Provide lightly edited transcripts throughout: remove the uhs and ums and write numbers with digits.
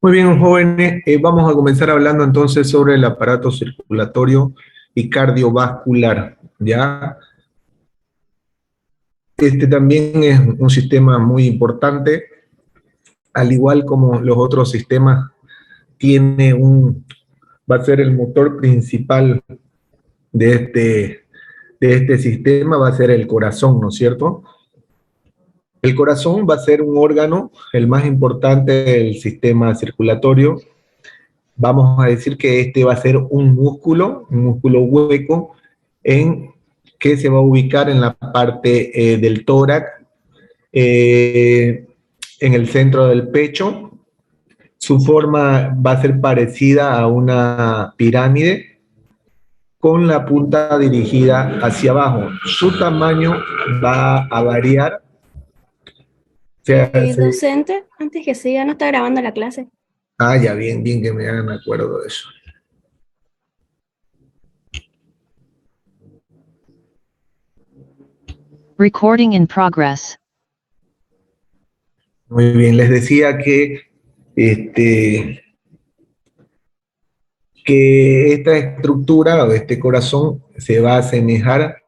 Muy bien, jóvenes, vamos a comenzar hablando entonces sobre el aparato circulatorio y cardiovascular, ¿ya? Este también es un sistema muy importante, al igual como los otros sistemas, va a ser el motor principal de este sistema, va a ser el corazón, ¿no es cierto? El corazón va a ser un órgano, el más importante del sistema circulatorio. Vamos a decir que este va a ser un músculo hueco, que se va a ubicar en la parte del tórax, en el centro del pecho. Su forma va a ser parecida a una pirámide, con la punta dirigida hacia abajo. Su tamaño va a variar. Docente, antes que siga, no está grabando la clase. Ya, bien, bien que me hagan acuerdo de eso. Recording in progress. Muy bien, les decía que esta estructura o este corazón se va a asemejar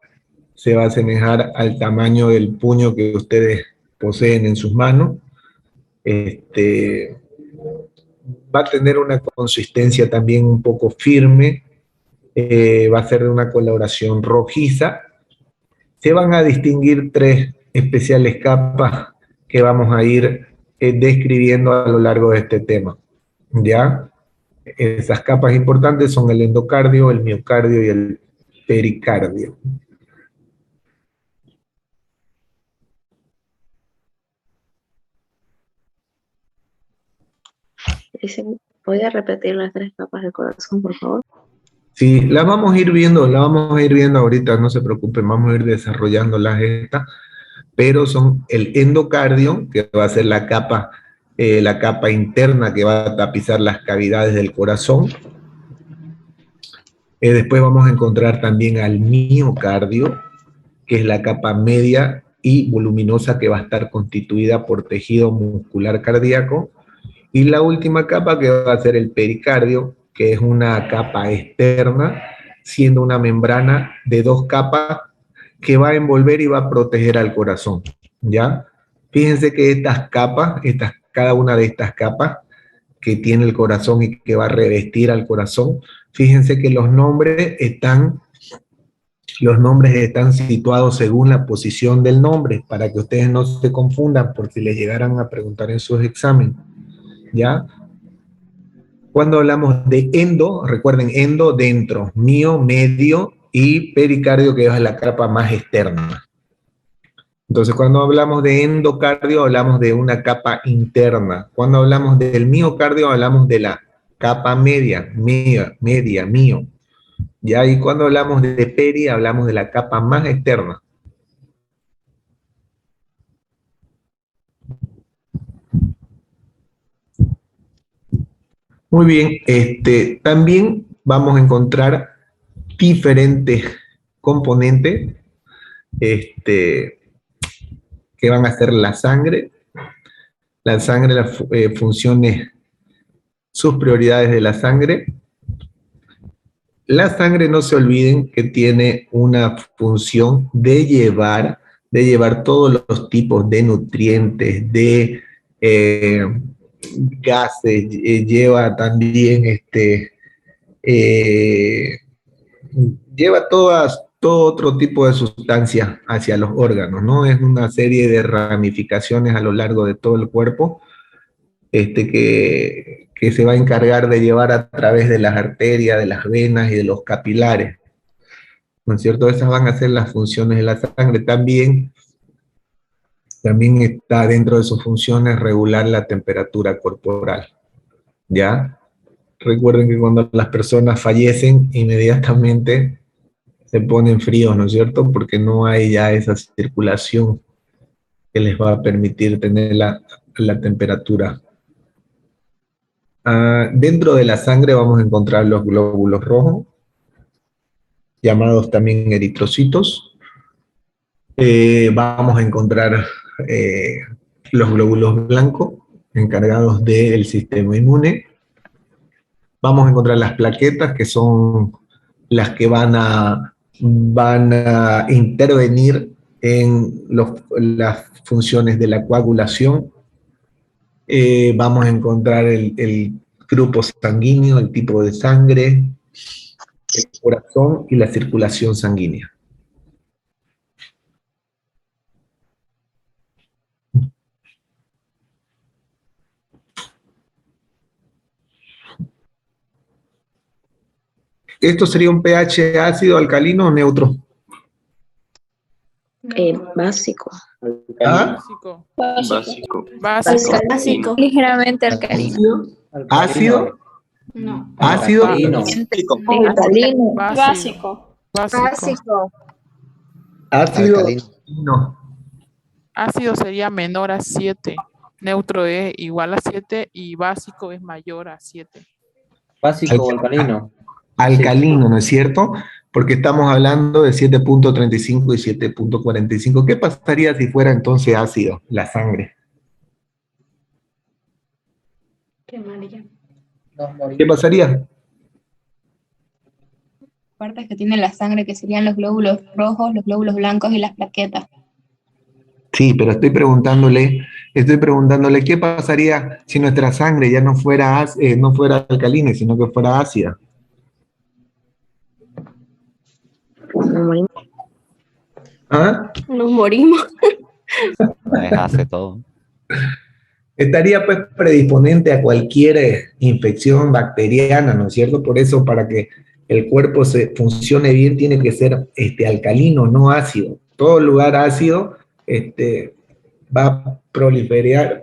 al tamaño del puño que ustedes poseen en sus manos. Va a tener una consistencia también un poco firme, va a ser de una coloración rojiza. Se van a distinguir tres especiales capas que vamos a ir describiendo a lo largo de este tema, ¿ya? Esas capas importantes son el endocardio, el miocardio y el pericardio. ¿Podría repetir las tres capas del corazón, por favor? Sí, las vamos a ir viendo, ahorita, no se preocupen, vamos a ir desarrollándolas estas, pero son el endocardio, que va a ser la capa interna que va a tapizar las cavidades del corazón. Después vamos a encontrar también al miocardio, que es la capa media y voluminosa que va a estar constituida por tejido muscular cardíaco. Y la última capa que va a ser el pericardio, que es una capa externa, siendo una membrana de dos capas que va a envolver y va a proteger al corazón, ¿ya? Fíjense que cada una de estas capas que tiene el corazón y que va a revestir al corazón, fíjense que los nombres están situados según la posición del nombre, para que ustedes no se confundan por si les llegaran a preguntar en sus exámenes, ¿ya? Cuando hablamos de endo, recuerden, endo dentro, mio medio y pericardio, que es la capa más externa. Entonces, cuando hablamos de endocardio, hablamos de una capa interna. Cuando hablamos del miocardio, hablamos de la capa media, mio. Ya, y cuando hablamos de peri, hablamos de la capa más externa. Muy bien, también vamos a encontrar diferentes componentes que van a ser la sangre, las funciones, sus prioridades de la sangre. La sangre, no se olviden que tiene una función de llevar todos los tipos de nutrientes, de gases, lleva también lleva todo otro tipo de sustancias hacia los órganos, ¿no? Es una serie de ramificaciones a lo largo de todo el cuerpo, que se va a encargar de llevar a través de las arterias, de las venas y de los capilares, ¿no es cierto? Esas van a ser las funciones de la sangre. También está dentro de sus funciones regular la temperatura corporal, ¿ya? Recuerden que cuando las personas fallecen, inmediatamente se ponen fríos, ¿no es cierto? Porque no hay ya esa circulación que les va a permitir tener la temperatura. Dentro de la sangre vamos a encontrar los glóbulos rojos, llamados también eritrocitos. Vamos a encontrar los glóbulos blancos, encargados del sistema inmune. Vamos a encontrar las plaquetas, que son las que van a intervenir en las funciones de la coagulación. Vamos a encontrar el grupo sanguíneo, el tipo de sangre, el corazón y la circulación sanguínea. ¿Esto sería un pH ácido, alcalino o neutro? Básico. ¿Ah? Básico. Básico. Ligeramente alcalino. ¿Ácido? No. ¿Ácido? Alcalino. Alcalino. Básico. Básico. ¿Ácido? Alcalino. No. Ácido sería menor a 7, neutro es igual a 7 y básico es mayor a 7. Básico o alcalino. Alcalino, ¿no es cierto? Porque estamos hablando de 7.35 y 7.45. ¿Qué pasaría si fuera entonces ácido, la sangre? Qué amarilla. ¿Qué pasaría? Partes que tiene la sangre, que serían los glóbulos rojos, los glóbulos blancos y las plaquetas. Sí, pero estoy preguntándole qué pasaría si nuestra sangre ya no fuera, no fuera alcalina, sino que fuera ácida. Nos morimos. ¿Ah? Nos morimos. Hace todo. Estaría pues predisponente a cualquier infección bacteriana, ¿no es cierto? Por eso, para que el cuerpo funcione bien, tiene que ser alcalino, no ácido. Todo lugar ácido va a proliferar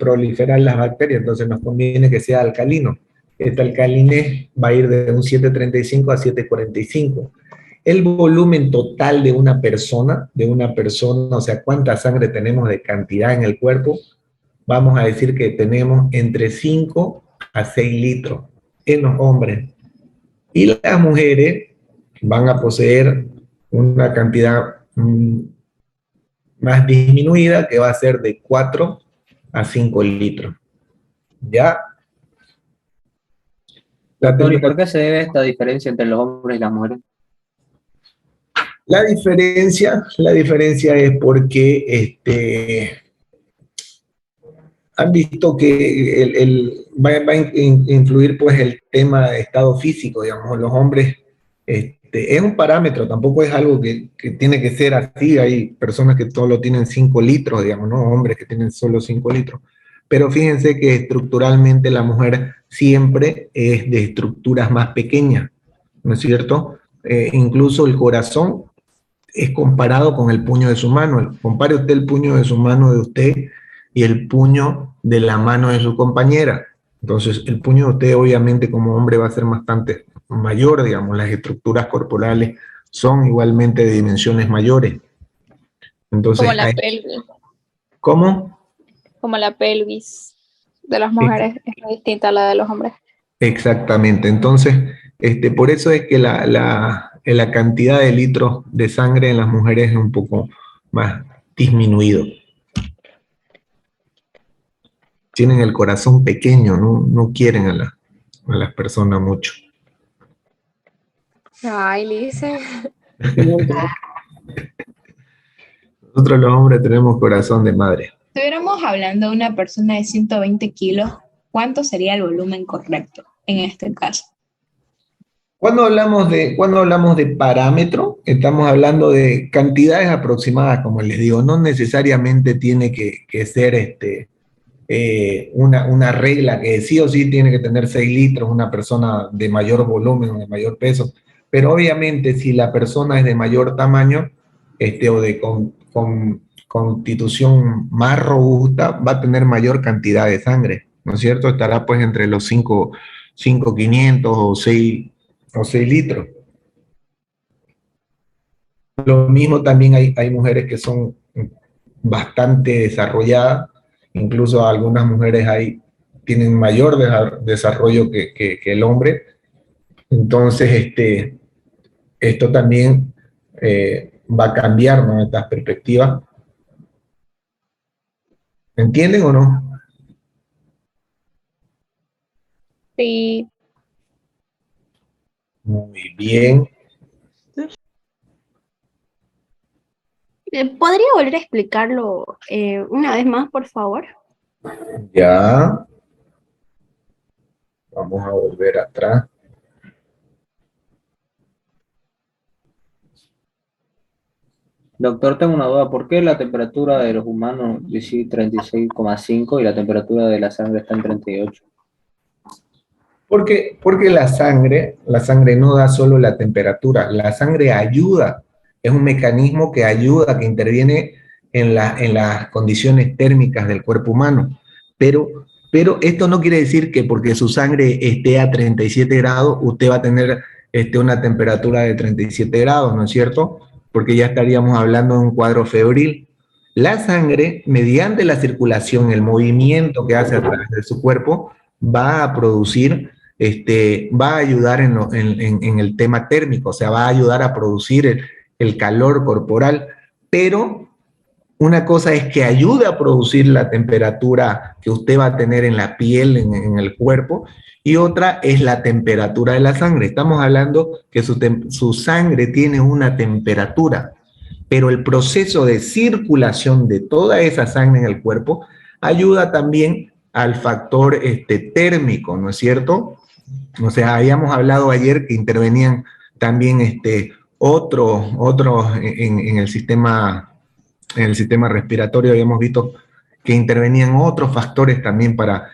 las bacterias, entonces nos conviene que sea alcalino. Esta alcalinez va a ir de un 7.35 a 7.45. El volumen total de una persona, o sea, cuánta sangre tenemos de cantidad en el cuerpo, vamos a decir que tenemos entre 5 a 6 litros en los hombres. Y las mujeres van a poseer una cantidad más disminuida, que va a ser de 4 a 5 litros. ¿Ya? Doctor, ¿y por qué se debe esta diferencia entre los hombres y las mujeres? La diferencia es porque han visto que va a influir pues el tema de estado físico, digamos, los hombres, es un parámetro, tampoco es algo que tiene que ser así. Hay personas que solo tienen 5 litros, digamos, ¿no? Hombres que tienen solo 5 litros, pero fíjense que estructuralmente la mujer siempre es de estructuras más pequeñas, ¿no es cierto? Incluso el corazón es comparado con el puño de su mano. Compare usted el puño de su mano de usted y el puño de la mano de su compañera. Entonces, el puño de usted, obviamente, como hombre, va a ser bastante mayor, digamos, las estructuras corporales son igualmente de dimensiones mayores. Entonces, Como la pelvis. ¿cómo? Como la pelvis de las mujeres es muy distinta a la de los hombres. Exactamente. Entonces, por eso es que la cantidad de litros de sangre en las mujeres es un poco más disminuido. Tienen el corazón pequeño, no quieren a las personas mucho. Ay, Lice. Nosotros los hombres tenemos corazón de madre. Si estuviéramos hablando de una persona de 120 kilos, ¿cuánto sería el volumen correcto en este caso? Cuando hablamos de parámetro, estamos hablando de cantidades aproximadas, como les digo, no necesariamente tiene que ser una regla que sí o sí tiene que tener 6 litros una persona de mayor volumen o de mayor peso, pero obviamente si la persona es de mayor tamaño o de constitución más robusta, va a tener mayor cantidad de sangre, ¿no es cierto? Estará pues entre los 5.500 o 6 litros. Lo mismo también hay mujeres que son bastante desarrolladas, incluso algunas mujeres tienen mayor desarrollo que el hombre. Entonces, esto también va a cambiar, ¿no?, estas perspectivas. ¿Entienden o no? Sí. Muy bien. ¿Podría volver a explicarlo una vez más, por favor? Ya. Vamos a volver atrás. Doctor, tengo una duda. ¿Por qué la temperatura de los humanos dice 36,5 y la temperatura de la sangre está en 38? Porque la sangre no da solo la temperatura, la sangre ayuda, es un mecanismo que ayuda, que interviene en las condiciones térmicas del cuerpo humano. Pero esto no quiere decir que porque su sangre esté a 37 grados, usted va a tener una temperatura de 37 grados, ¿no es cierto? Porque ya estaríamos hablando de un cuadro febril. La sangre, mediante la circulación, el movimiento que hace a través de su cuerpo, va a producir va a ayudar en el tema térmico, o sea, va a ayudar a producir el calor corporal, pero una cosa es que ayude a producir la temperatura que usted va a tener en la piel, en el cuerpo, y otra es la temperatura de la sangre. Estamos hablando que su sangre tiene una temperatura, pero el proceso de circulación de toda esa sangre en el cuerpo ayuda también al factor térmico, ¿no es cierto? O sea, habíamos hablado ayer que intervenían también otros en el sistema respiratorio, habíamos visto que intervenían otros factores también para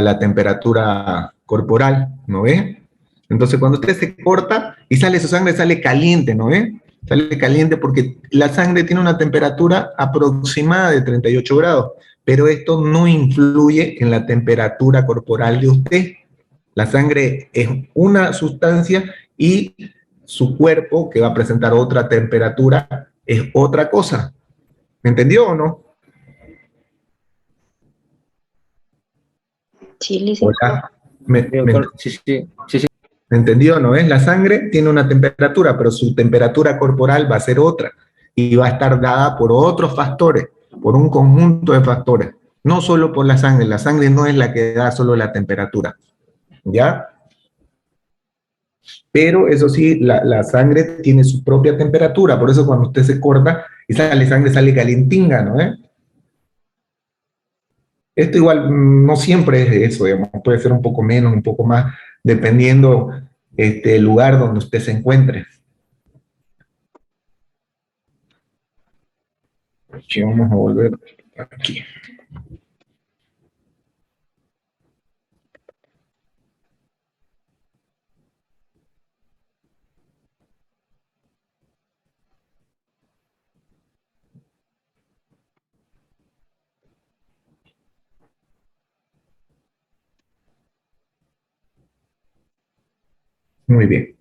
la temperatura corporal, ¿no ve? Entonces, cuando usted se corta y sale su sangre, sale caliente, ¿no ve? Sale caliente porque la sangre tiene una temperatura aproximada de 38 grados, pero esto no influye en la temperatura corporal de usted. La sangre es una sustancia y su cuerpo, que va a presentar otra temperatura, es otra cosa. ¿Me entendió o no? Sí, Hola. Sí. ¿Me entendió, no es? La sangre tiene una temperatura, pero su temperatura corporal va a ser otra y va a estar dada por otros factores, por un conjunto de factores, no solo por la sangre. La sangre no es la que da solo la temperatura, ¿ya? Pero eso sí, la sangre tiene su propia temperatura, por eso cuando usted se corta y sale sangre, sale calientinga, ¿no? Esto igual no siempre es eso, digamos, puede ser un poco menos, un poco más, dependiendo el lugar donde usted se encuentre. Aquí vamos a volver aquí. Muy bien.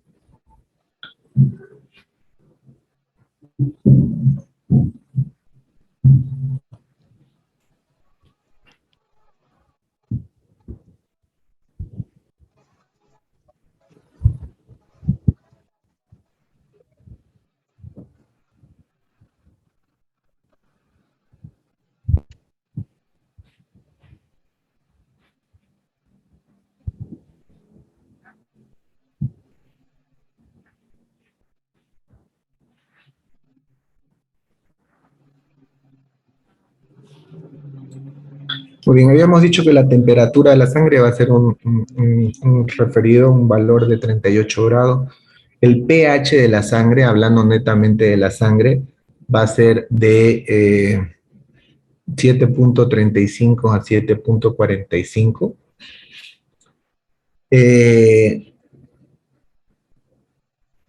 Muy bien, habíamos dicho que la temperatura de la sangre va a ser un referido, un valor de 38 grados. El pH de la sangre, hablando netamente de la sangre, va a ser de 7.35 a 7.45.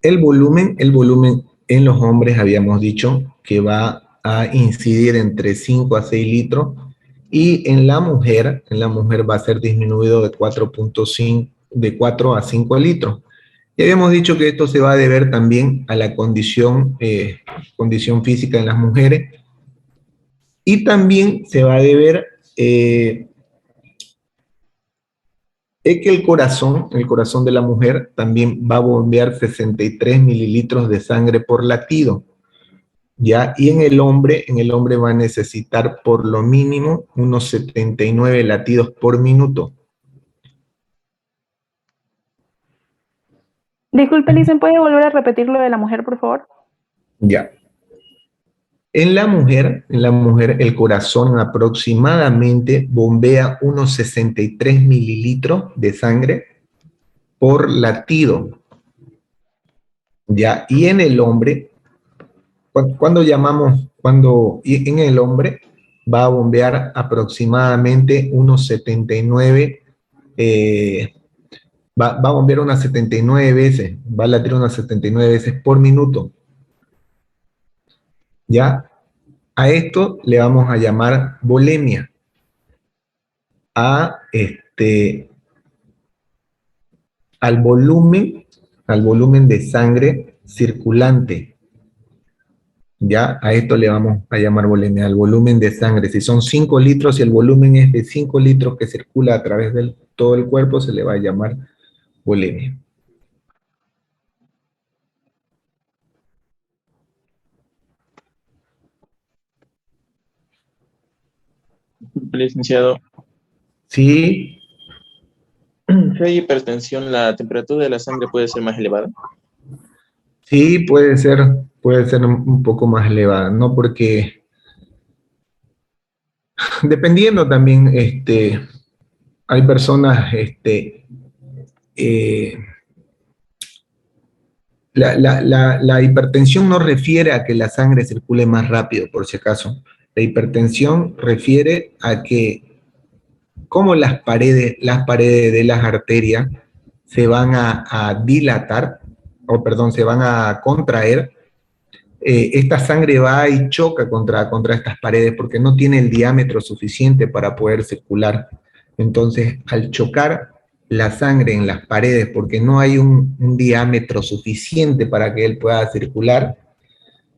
El volumen en los hombres habíamos dicho que va a incidir entre 5 a 6 litros, y en la mujer va a ser disminuido de 4.5, de 4 a 5 litros. Y habíamos dicho que esto se va a deber también a la condición física en las mujeres, y también se va a deber es que el corazón de la mujer también va a bombear 63 mililitros de sangre por latido, ¿ya? Y en el hombre va a necesitar por lo mínimo unos 79 latidos por minuto. Disculpe, Licen, ¿puede volver a repetir lo de la mujer, por favor? Ya. En la mujer, el corazón aproximadamente bombea unos 63 mililitros de sangre por latido. Ya, y en el hombre, y en el hombre va a bombear aproximadamente unos 79, va a bombear unas 79 veces, va a latir unas 79 veces por minuto. ¿Ya? A esto le vamos a llamar volemia. Al volumen de sangre circulante. ¿Ya? A esto le vamos a llamar volemia, al volumen de sangre. Si son 5 litros y el volumen es de 5 litros que circula a través de todo el cuerpo, se le va a llamar volemia. Licenciado, Sí, si hay hipertensión, ¿la temperatura de la sangre puede ser más elevada? sí, puede ser un poco más elevada, ¿no? Porque dependiendo también, hay personas, la hipertensión no refiere a que la sangre circule más rápido, por si acaso. La hipertensión refiere a que como las paredes de las arterias se van a dilatar, se van a contraer, esta sangre va y choca contra estas paredes porque no tiene el diámetro suficiente para poder circular. Entonces, al chocar la sangre en las paredes porque no hay un diámetro suficiente para que él pueda circular,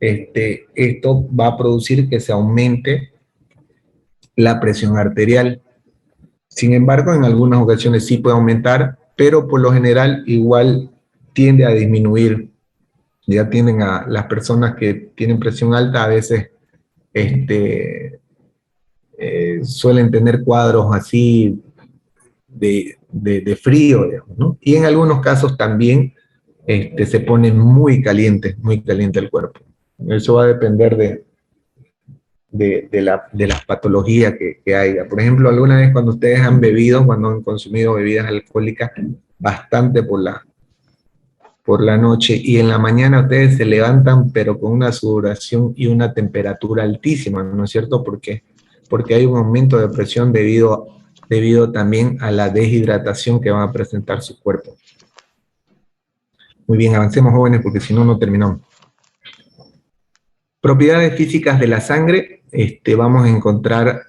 esto va a producir que se aumente la presión arterial. Sin embargo, en algunas ocasiones sí puede aumentar, pero por lo general igual tiende a disminuir. Ya tienden a las personas que tienen presión alta a veces suelen tener cuadros así de frío, digamos, ¿no? Y en algunos casos también se pone muy caliente el cuerpo. Eso va a depender de las patologías que haya. Por ejemplo, alguna vez cuando ustedes han bebido, cuando han consumido bebidas alcohólicas bastante por la noche, y en la mañana ustedes se levantan pero con una sudoración y una temperatura altísima, ¿no es cierto? Porque hay un aumento de presión debido también a la deshidratación que van a presentar su cuerpo. Muy bien, avancemos, jóvenes, porque si no, no terminamos. Propiedades físicas de la sangre, vamos a encontrar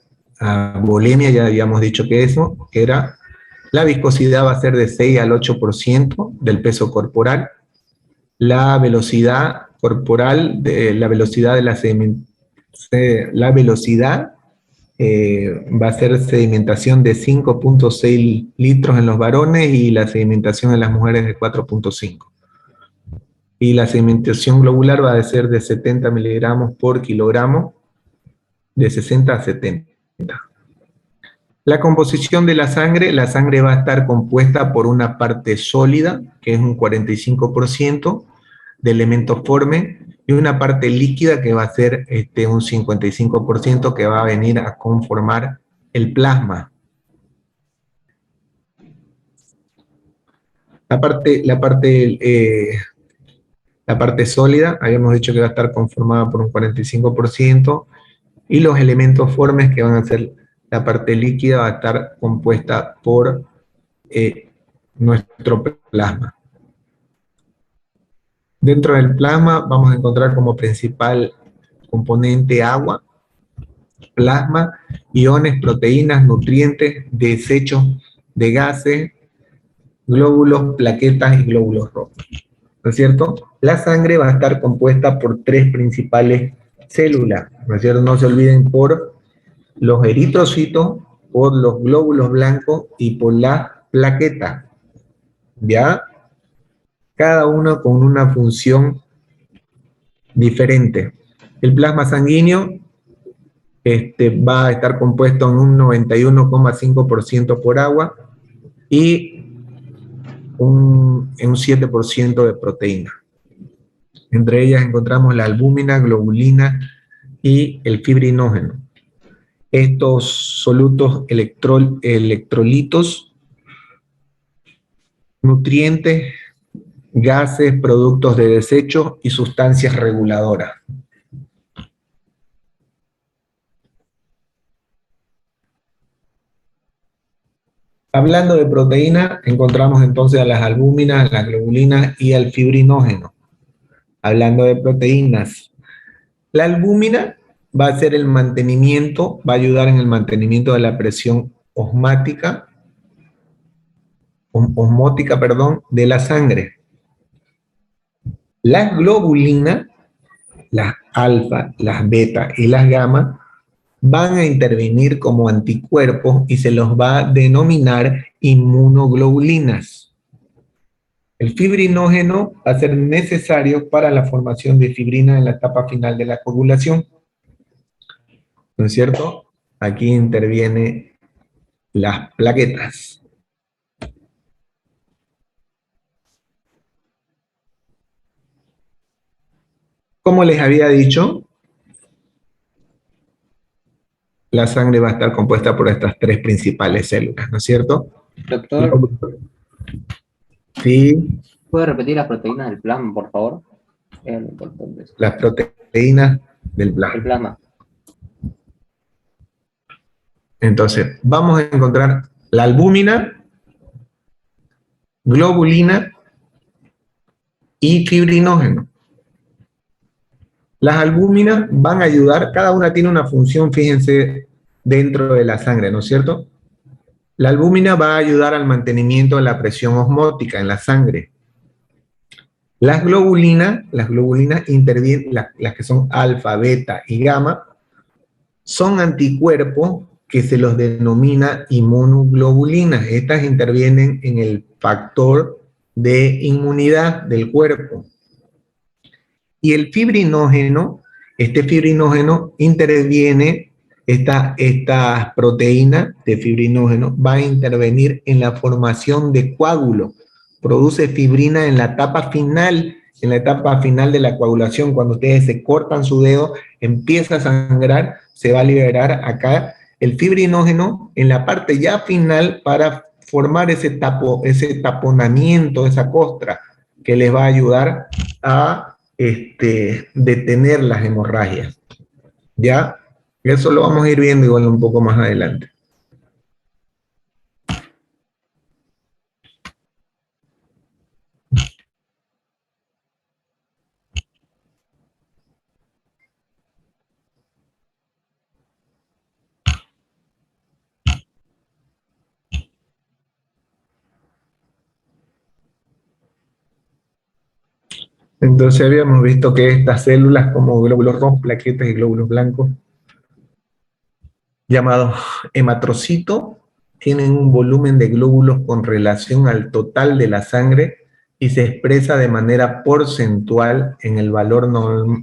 volemia, ya habíamos dicho que eso, que era la viscosidad va a ser de 6 al 8% del peso corporal, la velocidad corporal, la velocidad va a ser sedimentación de 5.6 litros en los varones y la sedimentación en las mujeres de 4.5. Y la sedimentación globular va a ser de 70 miligramos por kilogramo, de 60 a 70. La composición de la sangre va a estar compuesta por una parte sólida, que es un 45% de elementos formes, y una parte líquida que va a ser un 55% que va a venir a conformar el plasma. La parte sólida, habíamos dicho que va a estar conformada por un 45%, y los elementos formes, que van a ser la parte líquida, va a estar compuesta por nuestro plasma. Dentro del plasma vamos a encontrar como principal componente agua, plasma, iones, proteínas, nutrientes, desechos de gases, glóbulos, plaquetas y glóbulos rojos. ¿No es cierto? La sangre va a estar compuesta por 3 principales células, ¿no es cierto? No se olviden, por los eritrocitos, por los glóbulos blancos y por la plaqueta. ¿Ya? Cada uno con una función diferente. El plasma sanguíneo va a estar compuesto en un 91,5% por agua, y un 7% de proteína. Entre ellas encontramos la albúmina, globulina y el fibrinógeno. Estos solutos electrolitos, nutrientes, gases, productos de desecho y sustancias reguladoras. Hablando de proteína, encontramos entonces a las albúminas, a las globulinas y al fibrinógeno. Hablando de proteínas, la albúmina va a hacer el mantenimiento, va a ayudar en el mantenimiento de la presión osmótica, de la sangre. Las globulinas, las alfa, las beta y las gamma, van a intervenir como anticuerpos y se los va a denominar inmunoglobulinas. El fibrinógeno va a ser necesario para la formación de fibrina en la etapa final de la coagulación. ¿No es cierto? Aquí intervienen las plaquetas. Como les había dicho, la sangre va a estar compuesta por estas tres principales células, ¿no es cierto? Doctor, Sí, ¿puede repetir las proteínas del plasma, por favor? Es lo importante. las proteínas del El plasma. plasma. Entonces, vamos a encontrar la albúmina, globulina y fibrinógeno. Las albúminas van a ayudar, cada una tiene una función, fíjense, dentro de la sangre, ¿no es cierto? La albúmina va a ayudar al mantenimiento de la presión osmótica en la sangre. Las globulinas intervienen, las que son alfa, beta y gamma, son anticuerpos que se los denomina inmunoglobulinas. Estas intervienen en el factor de inmunidad del cuerpo. Y el fibrinógeno, este fibrinógeno interviene, esta proteína de fibrinógeno va a intervenir en la formación de coágulos. Produce fibrina en la etapa final de la coagulación. Cuando ustedes se cortan su dedo, empieza a sangrar, se va a liberar acá el fibrinógeno en la parte ya final para formar ese taponamiento, esa costra, que les va a ayudar a detener las hemorragias. ¿Ya? Eso lo vamos a ir viendo igual un poco más adelante. Entonces habíamos visto que estas células como glóbulos rojos, plaquetas y glóbulos blancos, llamados hematrocitos, tienen un volumen de glóbulos con relación al total de la sangre y se expresa de manera porcentual en el valor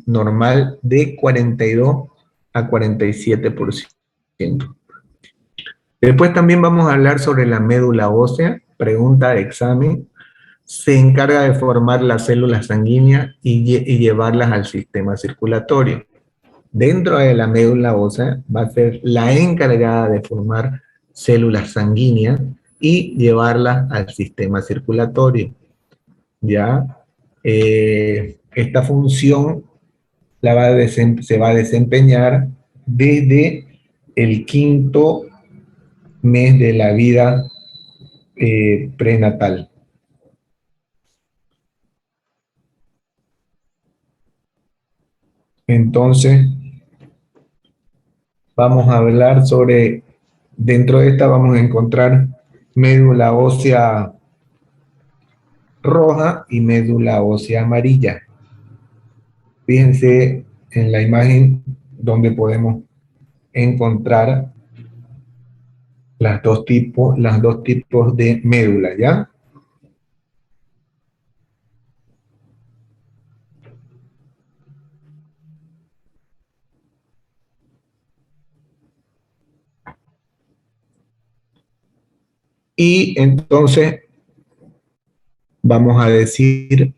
normal de 42 a 47%. Después también vamos a hablar sobre la médula ósea, pregunta de examen. Se encarga de formar las células sanguíneas y llevarlas al sistema circulatorio. Dentro de la médula ósea va a ser la encargada de formar células sanguíneas y llevarlas al sistema circulatorio. ¿Ya? Esta función se va a desempeñar desde el quinto mes de la vida prenatal. Entonces, vamos a hablar sobre, dentro de esta vamos a encontrar médula ósea roja y médula ósea amarilla. Fíjense en la imagen donde podemos encontrar los dos tipos de médula, ¿ya? Y entonces vamos a decir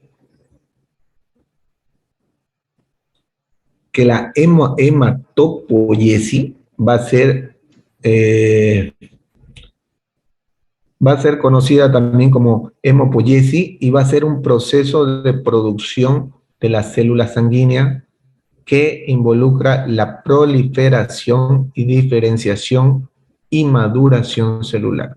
que la hematopoiesis va a ser conocida también como hemopoiesis y va a ser un proceso de producción de las células sanguíneas que involucra la proliferación y diferenciación y maduración celular.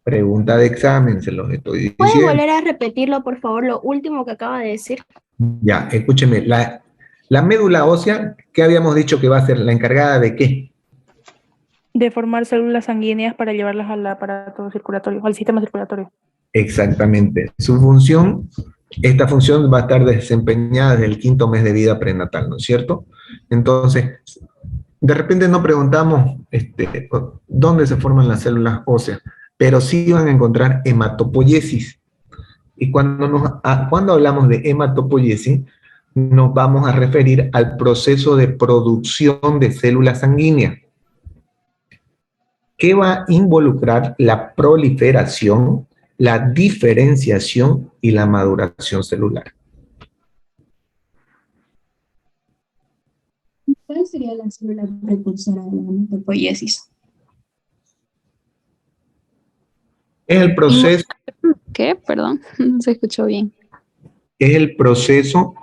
Pregunta de examen, se los estoy ¿Puede diciendo. volver a repetirlo, por favor, lo último que acaba de decir? Ya, escúcheme, la médula ósea, ¿qué habíamos dicho que va a ser la encargada de qué? De formar células sanguíneas para llevarlas al aparato circulatorio, al sistema circulatorio. Exactamente. Su función, esta función va a estar desempeñada desde el 5º mes de vida prenatal, ¿no es cierto? Entonces, de repente no preguntamos dónde se forman las células óseas, pero sí van a encontrar hematopoiesis. Y cuando hablamos de hematopoiesis, nos vamos a referir al proceso de producción de células sanguíneas, que va a involucrar la proliferación, la diferenciación y la maduración celular. ¿Cuál sería la célula precursora de la hematopoiesis? Es el proceso, ¿Qué? Perdón, no se escuchó bien. es el proceso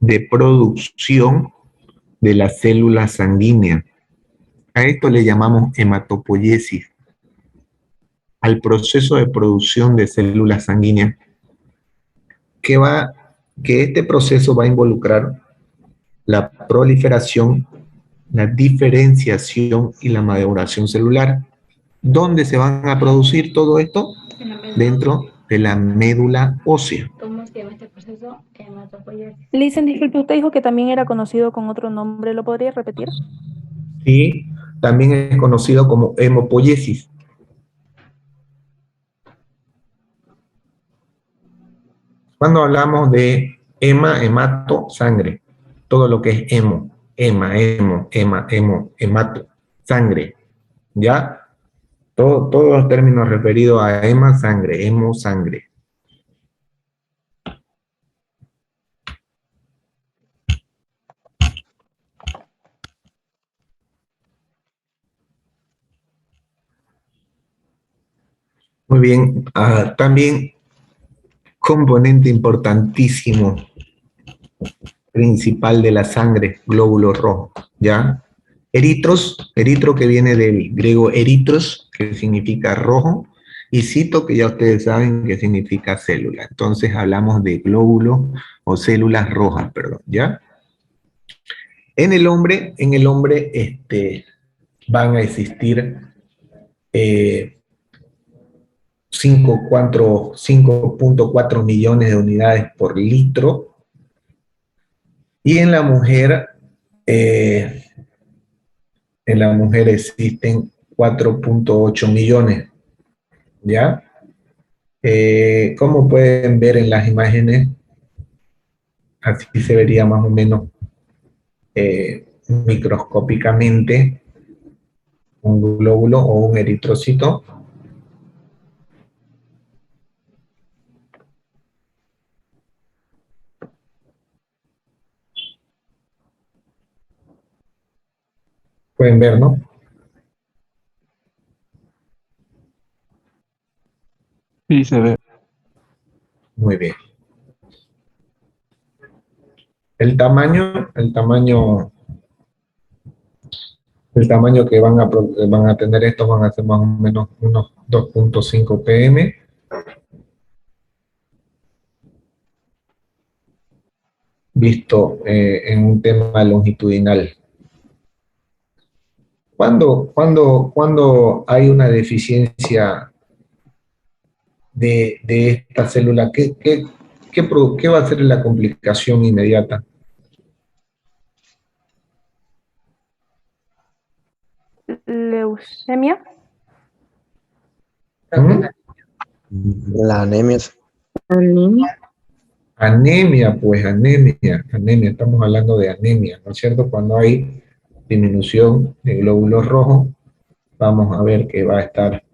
de producción de las células sanguíneas. A esto le llamamos hematopoiesis, al proceso de producción de células sanguíneas, que este proceso va a involucrar la proliferación, la diferenciación y la maduración celular. ¿Dónde se van a producir todo esto? Dentro de la médula ósea. ¿Cómo se llama este proceso? Hematopoiesis. Listen, disculpe, usted dijo que también era conocido con otro nombre, ¿lo podría repetir? Y también es conocido como hemopoiesis. Cuando hablamos de hemato, sangre, todo lo que es hemato, sangre, ¿ya? Todos los términos referidos a sangre, sangre. Muy bien, también componente importantísimo, principal de la sangre, glóbulos rojos, ¿ya? Eritro que viene del griego eritros, que significa rojo, y cito, que ya ustedes saben que significa célula. Entonces hablamos de glóbulos o células rojas, perdón, ¿ya? En el hombre van a existir 5.4 millones de unidades por litro, y en la mujer existen 4.8 millones, ¿ya? Como pueden ver en las imágenes, así se vería más o menos microscópicamente un glóbulo o un eritrocito. Pueden ver, ¿no? Sí, se ve. Muy bien. El tamaño que van a tener estos van a ser más o menos unos 2.5 pm. Visto en un tema longitudinal. Cuando hay una deficiencia de esta célula, ¿qué va a ser la complicación inmediata? Leucemia. La anemia. Anemia, pues anemia, estamos hablando de anemia, ¿no es cierto? Cuando hay disminución de glóbulos rojos, vamos a ver que va a estar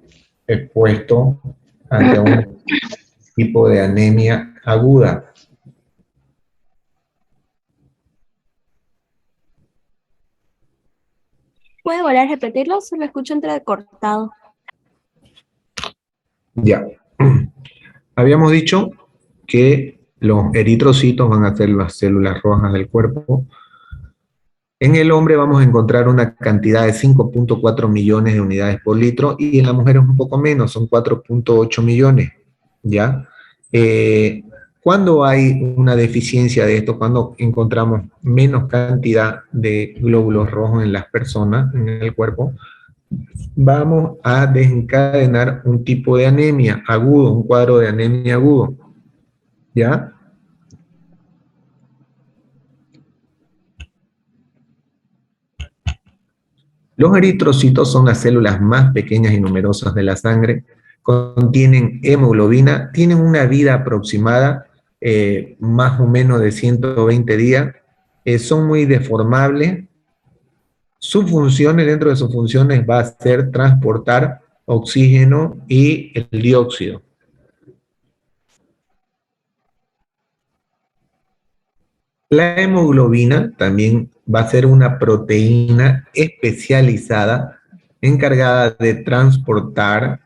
expuesto ante tipo de anemia aguda. ¿Puede volver a repetirlo? Se lo escucho entrecortado. Ya. Habíamos dicho que los eritrocitos van a ser las células rojas del cuerpo. En el hombre vamos a encontrar una cantidad de 5.4 millones de unidades por litro y en la mujer es un poco menos, son 4.8 millones, ¿ya? Cuando hay una deficiencia de esto, cuando encontramos menos cantidad de glóbulos rojos en las personas, en el cuerpo, vamos a desencadenar un tipo de anemia agudo, un cuadro de anemia agudo, ¿ya? Los eritrocitos son las células más pequeñas y numerosas de la sangre, contienen hemoglobina, tienen una vida aproximada más o menos de 120 días, son muy deformables. Sus funciones, dentro de sus funciones, va a ser transportar oxígeno y el dióxido. La hemoglobina también va a ser una proteína especializada encargada de transportar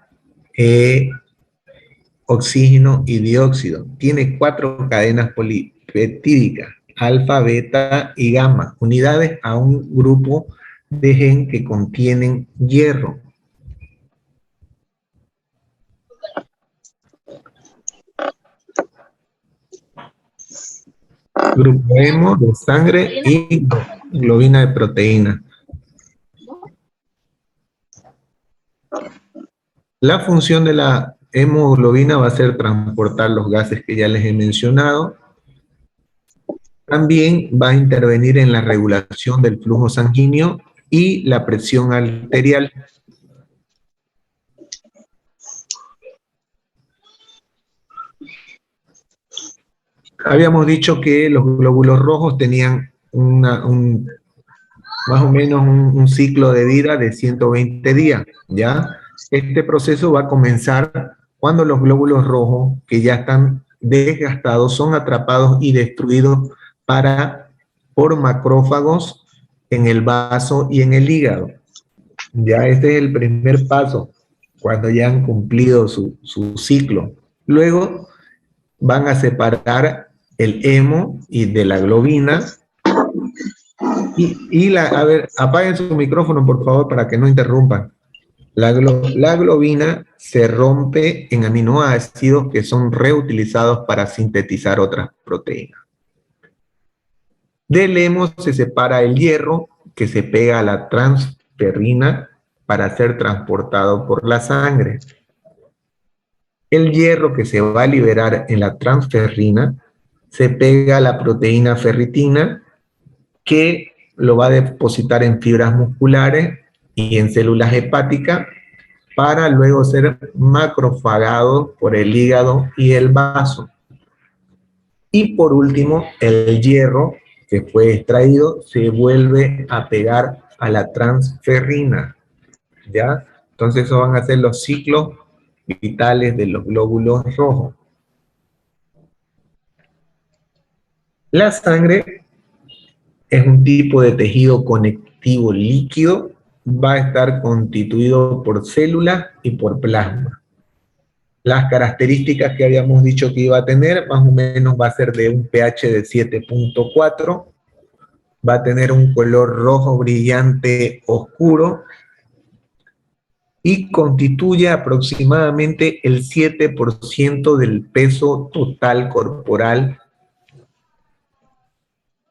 oxígeno y dióxido. Tiene 4 cadenas polipeptídicas, alfa, beta y gamma, unidades a un grupo de gen que contienen hierro. Grupo hemo de sangre y globina de proteína. La función de la hemoglobina va a ser transportar los gases que ya les he mencionado. También va a intervenir en la regulación del flujo sanguíneo y la presión arterial. Habíamos dicho que los glóbulos rojos tenían más o menos un ciclo de vida de 120 días, ¿ya? Este proceso va a comenzar cuando los glóbulos rojos, que ya están desgastados, son atrapados y destruidos por macrófagos en el vaso y en el hígado. Ya este es el primer paso, cuando ya han cumplido su ciclo. Luego van a separar el hemo y de la globina. A ver, apaguen su micrófono, por favor, para que no interrumpan. La globina se rompe en aminoácidos que son reutilizados para sintetizar otras proteínas. Del hemo se separa el hierro, que se pega a la transferrina para ser transportado por la sangre. El hierro que se va a liberar en la transferrina se pega a la proteína ferritina, que lo va a depositar en fibras musculares y en células hepáticas para luego ser macrofagado por el hígado y el vaso. Y por último, el hierro que fue extraído se vuelve a pegar a la transferrina, ¿ya? Entonces esos van a ser los ciclos vitales de los glóbulos rojos. La sangre es un tipo de tejido conectivo líquido, va a estar constituido por células y por plasma. Las características que habíamos dicho que iba a tener, más o menos va a ser de un pH de 7.4, va a tener un color rojo brillante oscuro y constituye aproximadamente el 7% del peso total corporal.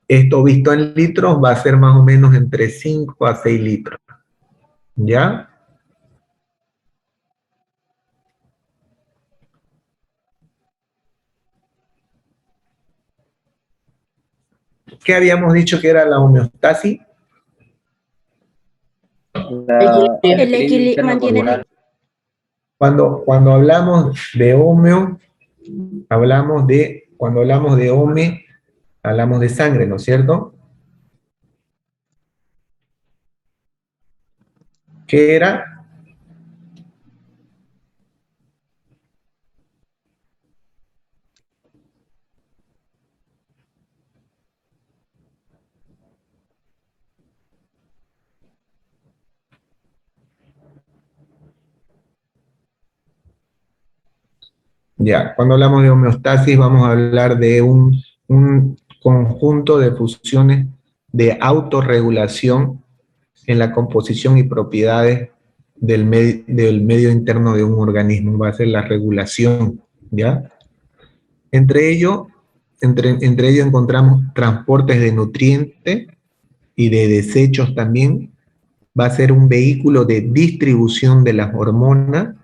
Esto visto en litros va a ser más o menos entre 5 a 6 litros. ¿Ya? ¿Qué habíamos dicho que era la homeostasis? El equilibrio mantiene. Cuando hablamos de homeo, cuando hablamos de home, hablamos de sangre, ¿no es cierto? ¿Qué era? Ya, cuando hablamos de homeostasis vamos a hablar de un conjunto de funciones de autorregulación en la composición y propiedades del medio interno de un organismo. Va a ser la regulación, ¿ya? Entre ello encontramos transportes de nutrientes y de desechos también. Va a ser un vehículo de distribución de las hormonas,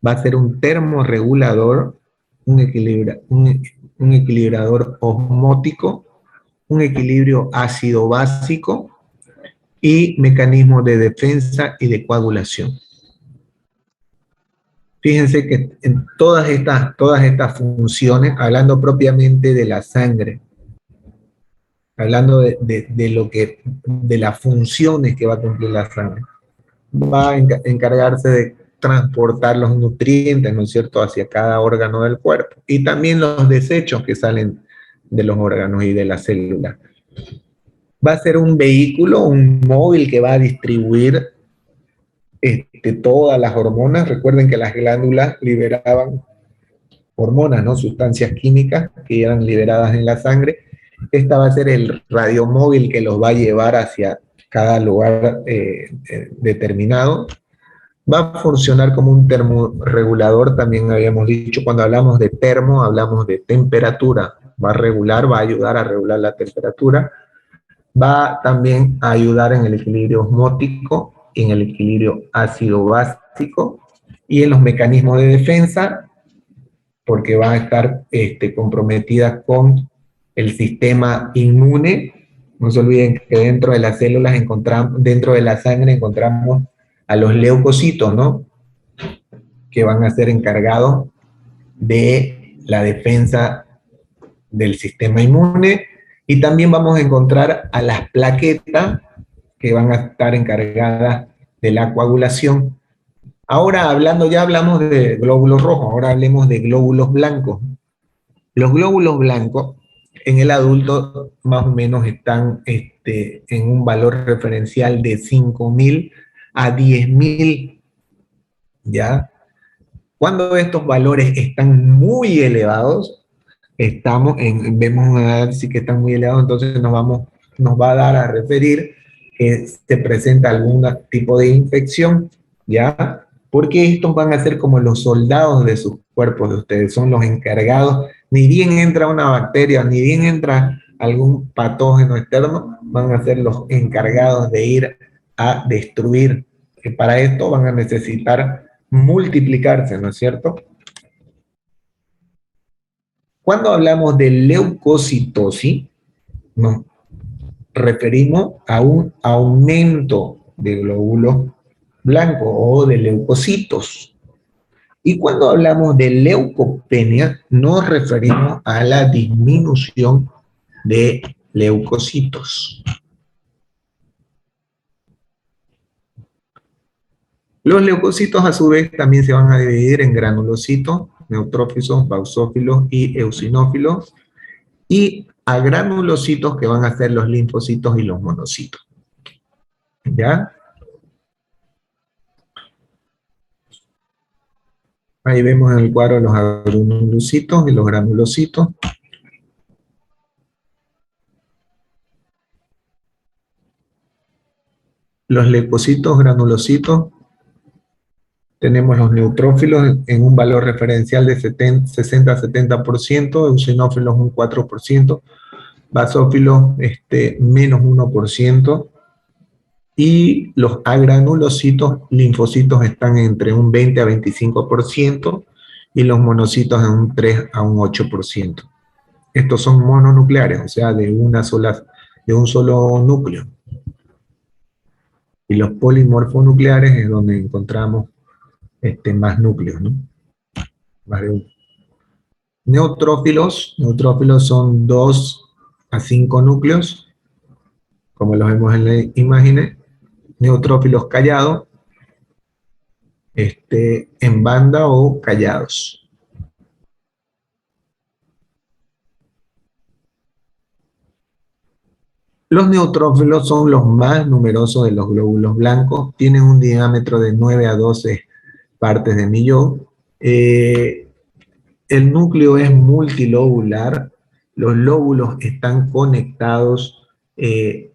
va a ser un termorregulador, un equilibrador osmótico, un equilibrio ácido-básico y mecanismos de defensa y de coagulación. Fíjense que en todas estas funciones, hablando propiamente de la sangre, hablando de las funciones que va a cumplir la sangre, va a encargarse de transportar los nutrientes, ¿no es cierto?, hacia cada órgano del cuerpo, y también los desechos que salen de los órganos y de las células. Va a ser un vehículo, un móvil que va a distribuir todas las hormonas. Recuerden que las glándulas liberaban hormonas, ¿no?, sustancias químicas que eran liberadas en la sangre. Esta va a ser el radiomóvil que los va a llevar hacia cada lugar determinado. Va a funcionar como un termorregulador, también habíamos dicho, cuando hablamos de termo, hablamos de temperatura. Va a regular, va a ayudar a regular la temperatura. Va también a ayudar en el equilibrio osmótico, en el equilibrio ácido-básico y en los mecanismos de defensa, porque va a estar comprometida con el sistema inmune. No se olviden que dentro de las células dentro de la sangre encontramos a los leucocitos, ¿no?, que van a ser encargados de la defensa del sistema inmune, y también vamos a encontrar a las plaquetas que van a estar encargadas de la coagulación. Ahora ya hablamos de glóbulos rojos, ahora hablemos de glóbulos blancos. Los glóbulos blancos en el adulto más o menos están en un valor referencial de 5.000 a 10.000, ¿ya? Cuando estos valores están muy elevados, vemos un análisis que están muy elevados, entonces nos va a dar a referir que se presenta algún tipo de infección, ¿ya? Porque estos van a ser como los soldados de sus cuerpos de ustedes, son los encargados. Ni bien entra una bacteria, ni bien entra algún patógeno externo, van a ser los encargados de ir a destruir. Que para esto van a necesitar multiplicarse, ¿no es cierto? Cuando hablamos de leucocitosis, nos referimos a un aumento de glóbulos blancos o de leucocitos. Y cuando hablamos de leucopenia, nos referimos a la disminución de leucocitos. Los leucocitos, a su vez, también se van a dividir en granulocitos, neutrófilos, basófilos y eosinófilos, y a granulocitos, que van a ser los linfocitos y los monocitos. ¿Ya? Ahí vemos en el cuadro los granulocitos y los granulocitos. Los leucocitos, granulocitos, tenemos los neutrófilos en un valor referencial de 60 a 70%, eosinófilos un 4%, basófilos menos 1%, y los agranulocitos, linfocitos, están entre un 20 a 25%, y los monocitos en un 3 a un 8%. Estos son mononucleares, o sea, de un solo núcleo. Y los polimorfonucleares es donde encontramos más núcleos, ¿no? Más de uno. Neutrófilos son 2 a 5 núcleos, como los vemos en la imagen. Neutrófilos callados, en banda o callados. Los neutrófilos son los más numerosos de los glóbulos blancos, tienen un diámetro de 9 a 12 partes de millón, El núcleo es multilobular, los lóbulos están conectados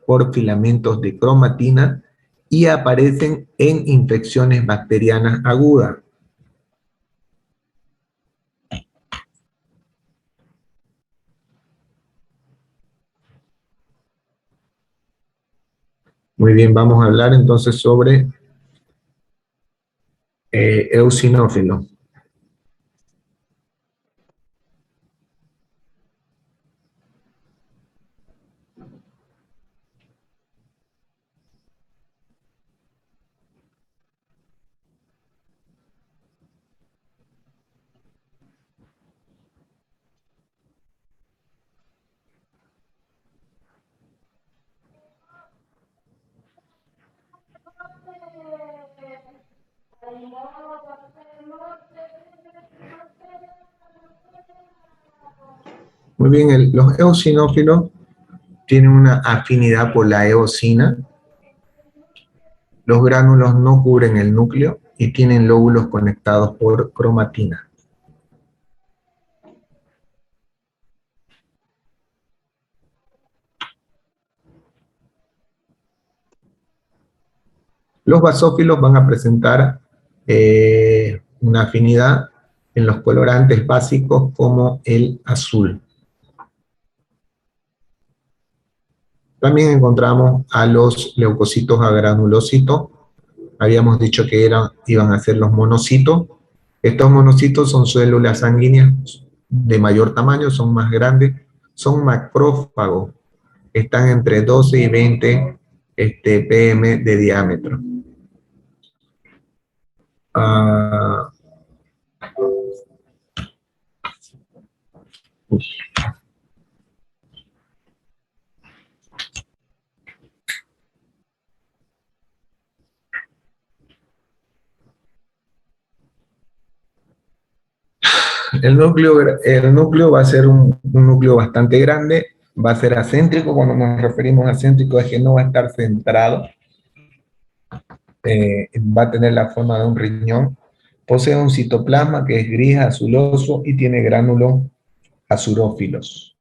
por filamentos de cromatina y aparecen en infecciones bacterianas agudas. Muy bien, vamos a hablar entonces sobre eosinófilo. Muy bien, los eosinófilos tienen una afinidad por la eosina. Los gránulos no cubren el núcleo y tienen lóbulos conectados por cromatina. Los basófilos van a presentar una afinidad en los colorantes básicos como el azul. También encontramos a los leucocitos agranulocitos. Habíamos dicho que iban a ser los monocitos. Estos monocitos son células sanguíneas de mayor tamaño, son más grandes, son macrófagos. Están entre 12 y 20 pm de diámetro. El núcleo va a ser un núcleo bastante grande, va a ser acéntrico. Cuando nos referimos a acéntrico es que no va a estar centrado, va a tener la forma de un riñón. Posee un citoplasma que es gris azuloso y tiene gránulos azurófilos.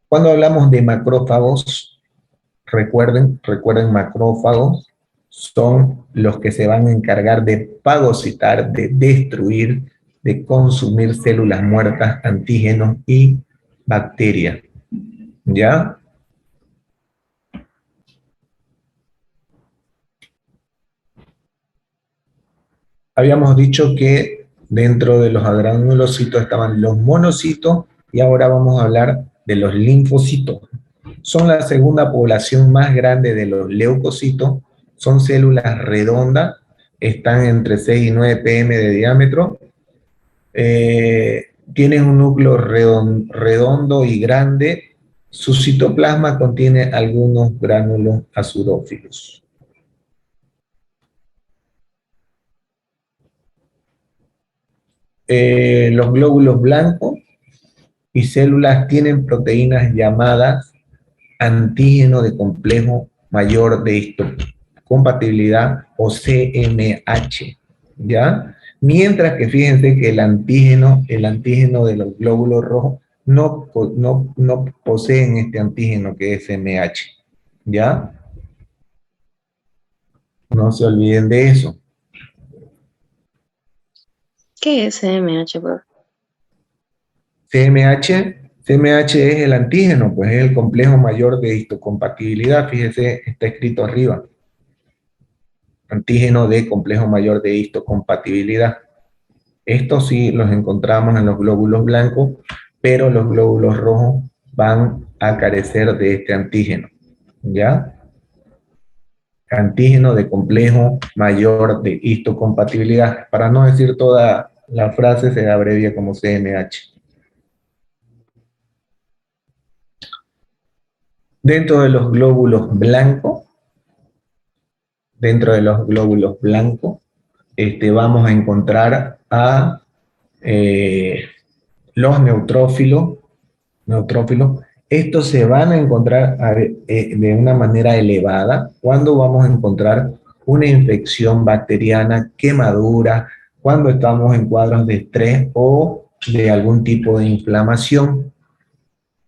Cuando hablamos de macrófagos, recuerden macrófagos son los que se van a encargar de fagocitar, de destruir, de consumir células muertas, antígenos y bacterias. ¿Ya? Habíamos dicho que dentro de los agranulocitos estaban los monocitos y ahora vamos a hablar de los linfocitos. Son la segunda población más grande de los leucocitos. Son células redondas, están entre 6 y 9 pm de diámetro. Tienen un núcleo redondo y grande. Su citoplasma contiene algunos gránulos azurófilos. Los glóbulos blancos y células tienen proteínas llamadas antígeno de complejo mayor de histocompatibilidad o CMH, ¿ya? Mientras que fíjense que el antígeno de los glóbulos rojos no poseen este antígeno que es CMH, ¿ya? No se olviden de eso. ¿Qué es CMH, bro? CMH es el antígeno, pues es el complejo mayor de histocompatibilidad. Fíjese, está escrito arriba. Antígeno de complejo mayor de histocompatibilidad. Estos sí los encontramos en los glóbulos blancos, pero los glóbulos rojos van a carecer de este antígeno. ¿Ya? Antígeno de complejo mayor de histocompatibilidad. Para no decir toda la frase, se abrevia como CMH. Dentro de los glóbulos blancos, vamos a encontrar a los neutrófilos. Estos se van a encontrar de una manera elevada. ¿Cuándo vamos a encontrar una infección bacteriana, quemadura, cuando estamos en cuadros de estrés o de algún tipo de inflamación.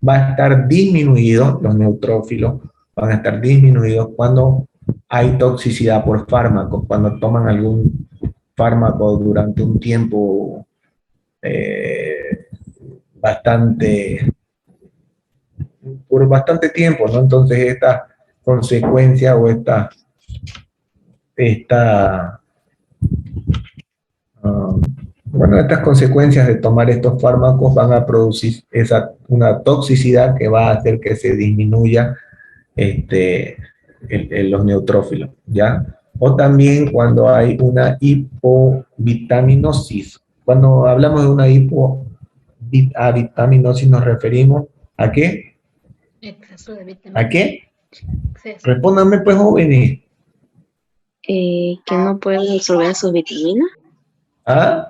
Va a estar disminuido, los neutrófilos van a estar disminuidos cuando hay toxicidad por fármacos, cuando toman algún fármaco durante un tiempo por bastante tiempo, ¿no? Entonces esta consecuencia o estas consecuencias de tomar estos fármacos van a producir una toxicidad que va a hacer que se disminuya los neutrófilos, ¿ya? O también cuando hay una hipovitaminosis. Cuando hablamos de una hipovitaminosis nos referimos ¿a qué? Exceso de vitamina. ¿A qué? Exceso. Respóndanme pues, jóvenes. Que no pueden absorber sus vitaminas. ¿Ah?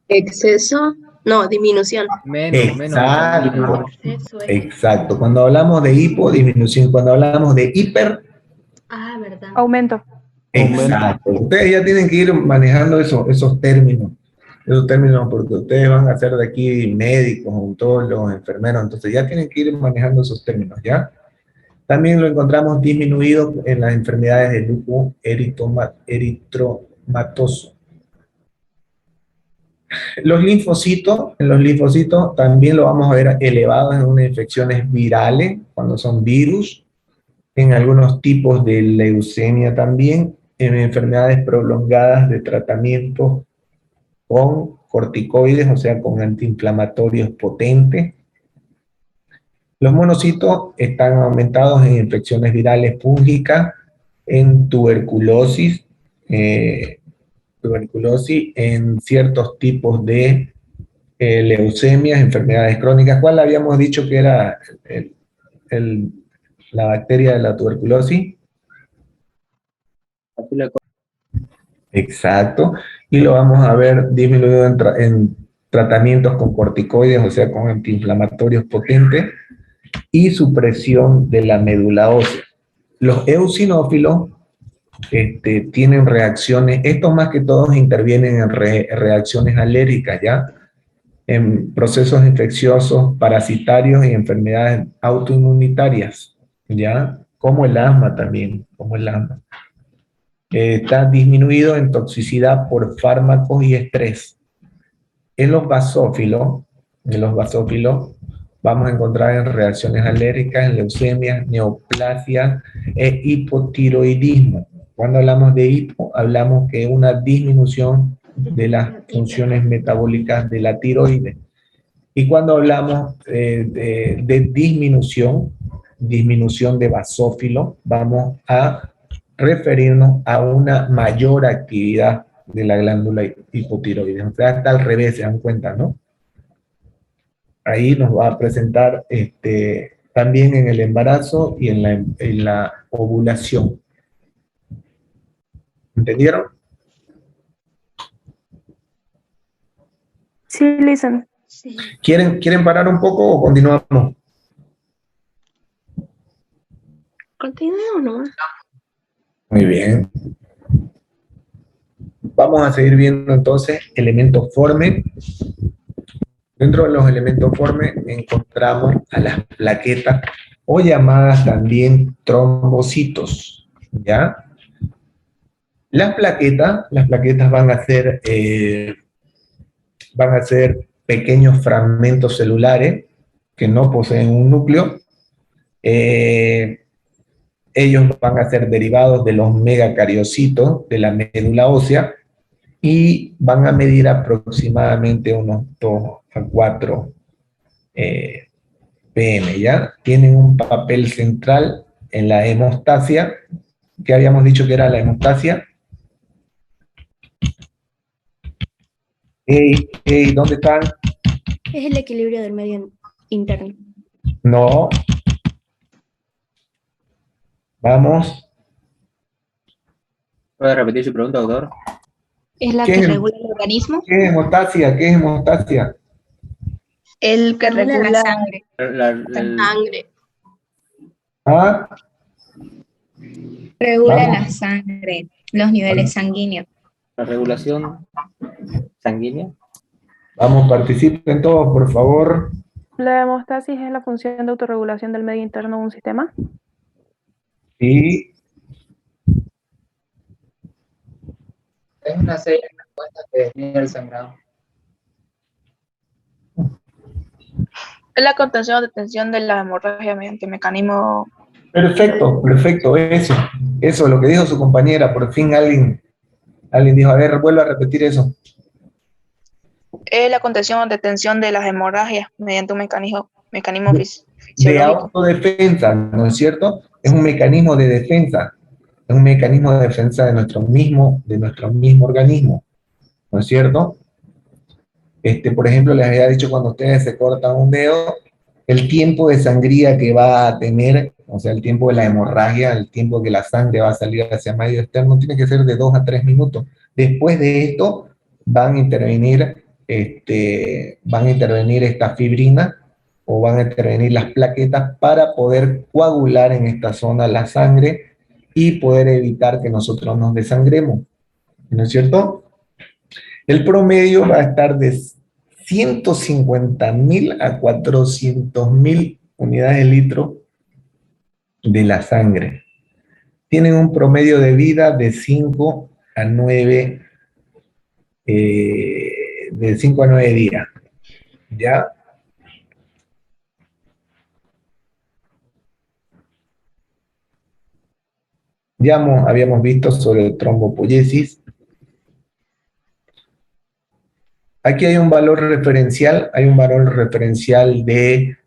Exceso, no, disminución. Exacto. Exacto. Cuando hablamos de hipo, disminución. Cuando hablamos de hiper, ¿Verdad? Aumento. exacto. Ustedes ya tienen que ir manejando esos términos. Esos términos porque ustedes van a ser de aquí médicos, odontólogos, enfermeros, entonces ya tienen que ir manejando esos términos, ¿ya? También lo encontramos disminuido en las enfermedades del lupus eritromatoso. En los linfocitos también lo vamos a ver elevados en unas infecciones virales, cuando son virus, en algunos tipos de leucemia también, en enfermedades prolongadas de tratamiento con corticoides, o sea, con antiinflamatorios potentes. Los monocitos están aumentados en infecciones virales fúngicas, en tuberculosis, en ciertos tipos de leucemias, enfermedades crónicas. ¿Cuál habíamos dicho que era la bacteria de la tuberculosis? Exacto. Y lo vamos a ver disminuido en tratamientos con corticoides, o sea, con antiinflamatorios potentes, y supresión de la médula ósea. Los eosinófilos tienen reacciones, estos más que todos intervienen en reacciones alérgicas, ¿ya? En procesos infecciosos, parasitarios y enfermedades autoinmunitarias, ¿ya? Como el asma también, como el asma. Está disminuido en toxicidad por fármacos y estrés. En los basófilos vamos a encontrar en reacciones alérgicas, en leucemias, neoplasia e hipotiroidismo. Cuando hablamos de hipo, hablamos que es una disminución de las funciones metabólicas de la tiroides. Y cuando hablamos de disminución de basófilo, vamos a referirnos a una mayor actividad de la glándula hipotiroides. O sea, está al revés, se dan cuenta, ¿no? Ahí nos va a presentar también en el embarazo y en la ovulación. ¿Entendieron? Sí, listen. Sí. ¿Quieren parar un poco o continuamos? Continuemos nomás. Muy bien. Vamos a seguir viendo entonces elementos formes. Dentro de los elementos formes encontramos a las plaquetas o llamadas también trombocitos, ¿ya? Las plaquetas van a ser pequeños fragmentos celulares que no poseen un núcleo. Ellos van a ser derivados de los megacariocitos de la médula ósea y van a medir aproximadamente unos 2 a 4 pm, ¿ya? Tienen un papel central en la hemostasia, que habíamos dicho que era la hemostasia. ¿Dónde están? Es el equilibrio del medio interno. No. Vamos. ¿Puede repetir su pregunta, doctor? ¿Es la ¿Qué que es- regula el organismo? ¿Qué es hemostasia? ¿Qué es hemostasia? El que regula la sangre. La- Sangre. ¿Ah? Regula Vamos. la sangre, los niveles sanguíneos. La regulación sanguínea. Vamos, participen todos, por favor. La hemostasis es la función de autorregulación del medio interno de un sistema. Y Es una serie de respuestas que define el sangrado. Es la contención o detención de la hemorragia mediante mecanismo. perfecto, perfecto, eso, lo que dijo su compañera, por fin alguien dijo, a ver, vuelvo a repetir eso. Es la contención o detención de las hemorragias mediante un mecanismo De fisiológico. autodefensa, ¿no es cierto? Es un mecanismo de defensa, es un mecanismo de defensa de nuestro mismo organismo, ¿no es cierto? Por ejemplo, les había dicho cuando ustedes se cortan un dedo, el tiempo de sangría que va a tener, o sea, el tiempo de la hemorragia, el tiempo que la sangre va a salir hacia el medio externo, tiene que ser de 2 a 3 minutos. Después de esto, van a intervenir estas fibrinas, o van a intervenir las plaquetas para poder coagular en esta zona la sangre y poder evitar que nosotros nos desangremos, ¿no es cierto? El promedio va a estar de 150.000 a 400.000 unidades de litro de la sangre. Tienen un promedio de vida de 5 a 9 días, ¿ya? Ya habíamos visto sobre el trombopoyesis. Aquí hay un valor referencial, de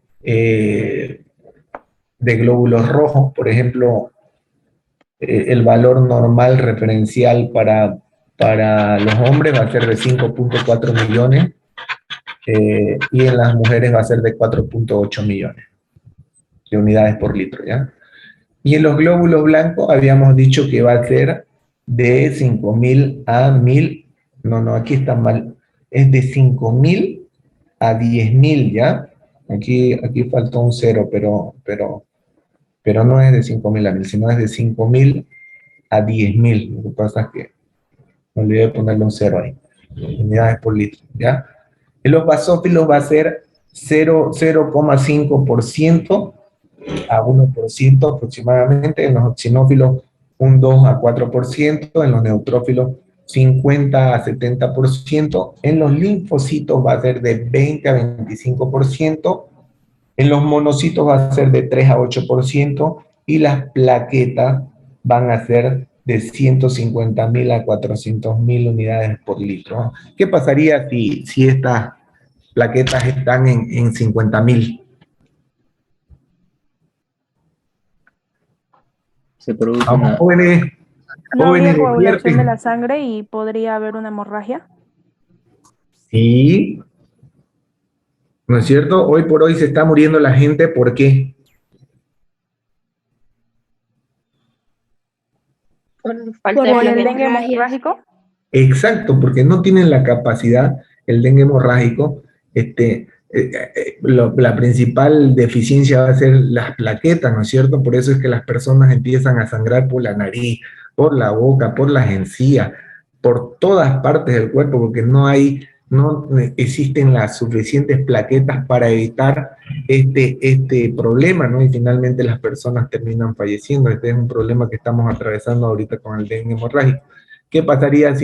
glóbulos rojos. Por ejemplo, el valor normal referencial para los hombres va a ser de 5.4 millones y en las mujeres va a ser de 4.8 millones de unidades por litro, ¿ya? Y en los glóbulos blancos habíamos dicho que va a ser de 5.000 a 1.000, no, aquí está mal, es de 5.000 a 10.000, ¿ya? Aquí faltó un 0, pero no es de 5.000 a 1.000, sino es de 5.000 a 10.000. Lo que pasa es que me olvidé de ponerle un 0 ahí, unidades por litro, ¿ya? En los basófilos va a ser 0,5% a 1% aproximadamente, en los oxinófilos un 2 a 4%, en los neutrófilos 50 a 70%, en los linfocitos va a ser de 20 a 25%, en los monocitos va a ser de 3 a 8%, y las plaquetas van a ser de 150.000 a 400.000 unidades por litro. ¿Qué pasaría si estas plaquetas están en 50.000? Se produce Vamos, jóvenes, No habría coagulación de despierten. la sangre y podría haber una hemorragia. Sí, ¿no es cierto? Hoy por hoy se está muriendo la gente, ¿por qué? Por falta Por de el plaquetas. dengue hemorrágico. Exacto, porque no tienen la capacidad, el dengue hemorrágico, la principal deficiencia va a ser las plaquetas, ¿no es cierto? Por eso es que las personas empiezan a sangrar por la nariz, por la boca, por las encías, por todas partes del cuerpo, porque no existen las suficientes plaquetas para evitar este problema, ¿no? Y finalmente las personas terminan falleciendo. Este es un problema que estamos atravesando ahorita con el dengue hemorrágico. ¿Qué pasaría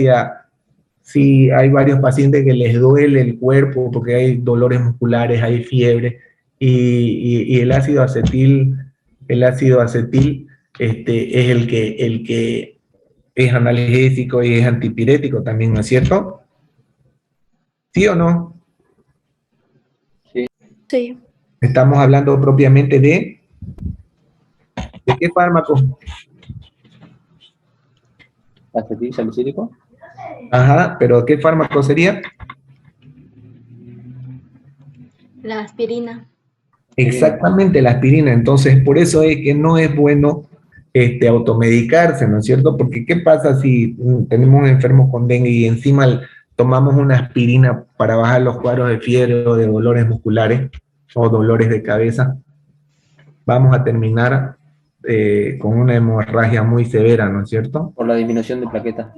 si hay varios pacientes que les duele el cuerpo porque hay dolores musculares, hay fiebre, y el ácido acetil es el que es analgésico y es antipirético también, ¿no es cierto? ¿Sí o no? Sí. Estamos hablando propiamente ¿de qué fármaco? ¿Acetil salicílico? Ajá, pero ¿qué fármaco sería? La aspirina. Exactamente, la aspirina. Entonces, por eso es que no es bueno automedicarse, ¿no es cierto? Porque ¿qué pasa si tenemos un enfermo con dengue y encima tomamos una aspirina para bajar los cuadros de fiebre o de dolores musculares o dolores de cabeza? Vamos a terminar con una hemorragia muy severa, ¿no es cierto? Por la disminución de plaquetas.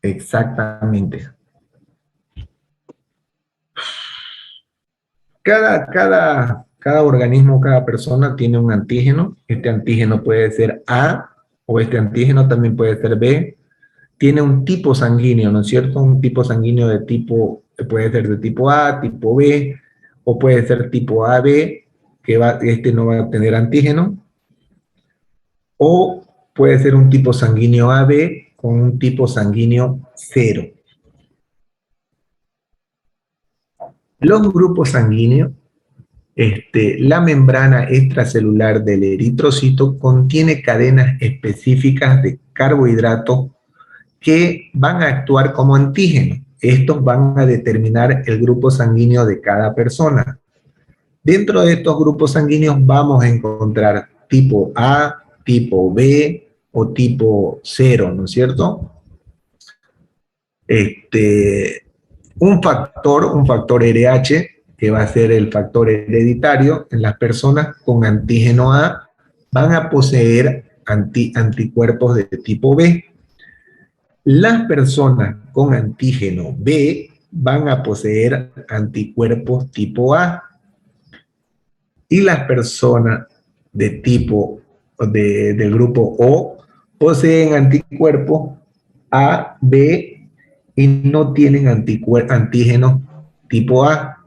Exactamente. Cada organismo, cada persona tiene un antígeno. Este antígeno puede ser A o este antígeno también puede ser B. Tiene un tipo sanguíneo, ¿no es cierto? Un tipo sanguíneo de tipo, puede ser de tipo A, tipo B, o puede ser tipo AB, que este no va a tener antígeno, o puede ser un tipo sanguíneo AB con un tipo sanguíneo 0. Los grupos sanguíneos, la membrana extracelular del eritrocito contiene cadenas específicas de carbohidratos que van a actuar como antígenos. Estos van a determinar el grupo sanguíneo de cada persona. Dentro de estos grupos sanguíneos vamos a encontrar tipo A, tipo B o tipo 0, ¿no es cierto? Un factor RH, que va a ser el factor hereditario en las personas con antígeno A, van a poseer anticuerpos de tipo B. Las personas con antígeno B van a poseer anticuerpos tipo A. Y las personas del grupo O poseen anticuerpos A, B y no tienen antígenos tipo A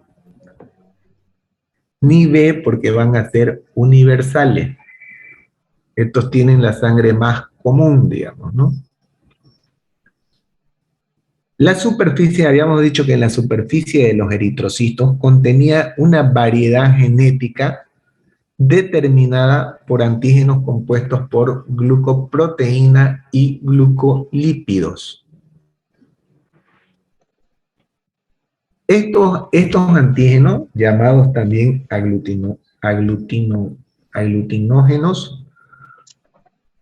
ni B porque van a ser universales. Estos tienen la sangre más común, digamos, ¿no? La superficie, habíamos dicho que en la superficie de los eritrocitos contenía una variedad genética determinada por antígenos compuestos por glucoproteína y glucolípidos. Estos antígenos, llamados también aglutinógenos,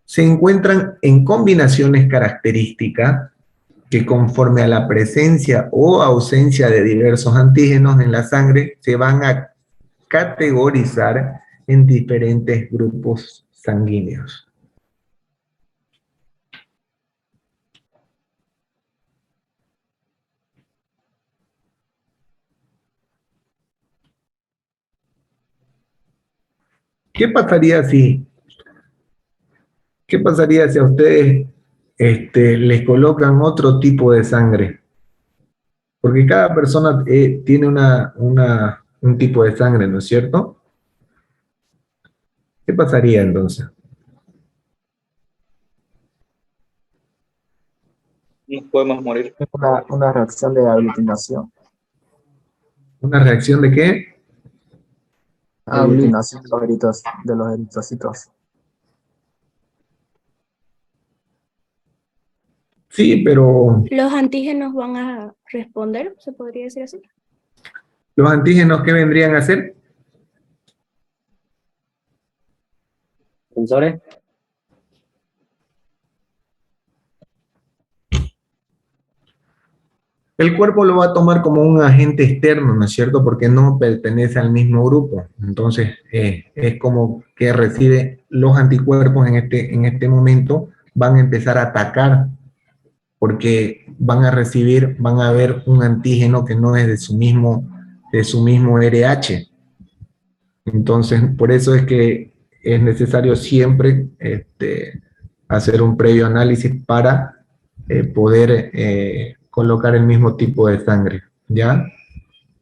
se encuentran en combinaciones características que conforme a la presencia o ausencia de diversos antígenos en la sangre se van a categorizar en diferentes grupos sanguíneos. ¿Qué pasaría si a ustedes les colocan otro tipo de sangre? Porque cada persona tiene un tipo de sangre, ¿no es cierto? ¿Qué pasaría entonces? Nos podemos morir. Una reacción de aglutinación. ¿Una reacción de qué? Aglutinación de los eritrocitos. Sí, pero ¿Los antígenos van a responder? ¿Se podría decir así? ¿los antígenos qué vendrían a hacer? ¿Sensores? El cuerpo lo va a tomar como un agente externo, ¿no es cierto? Porque no pertenece al mismo grupo. Entonces, es como que recibe los anticuerpos en este momento, van a empezar a atacar, porque van a ver un antígeno que no es de su mismo RH. Entonces, por eso es que es necesario siempre hacer un previo análisis para poder colocar el mismo tipo de sangre, ¿ya?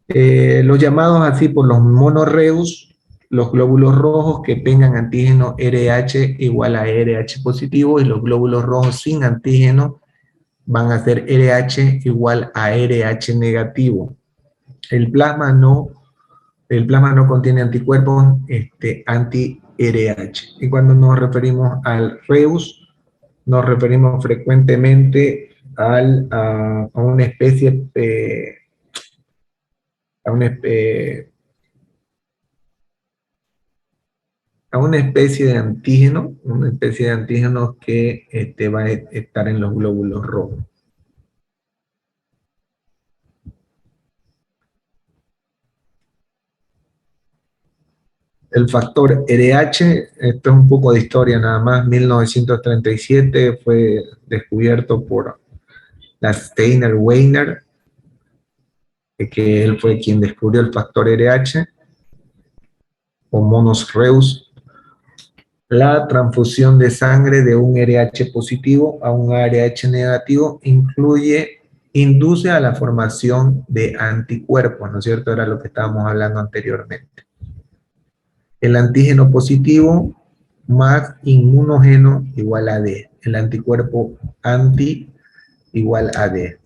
Los llamados así por los monorreus, los glóbulos rojos que tengan antígeno RH igual a RH positivo, y los glóbulos rojos sin antígeno van a ser RH igual a RH negativo. El plasma no contiene anticuerpos anti-RH. Y cuando nos referimos al reus, nos referimos frecuentemente a una especie de antígeno, que va a estar en los glóbulos rojos. el factor RH, esto es un poco de historia nada más, 1937 fue descubierto por la Steiner Weiner, que él fue quien descubrió el factor RH, o monos reus. La transfusión de sangre de un RH positivo a un RH negativo induce a la formación de anticuerpos, ¿no es cierto? Era lo que estábamos hablando anteriormente. El antígeno positivo más inmunógeno igual a D. El anticuerpo anti igual a D.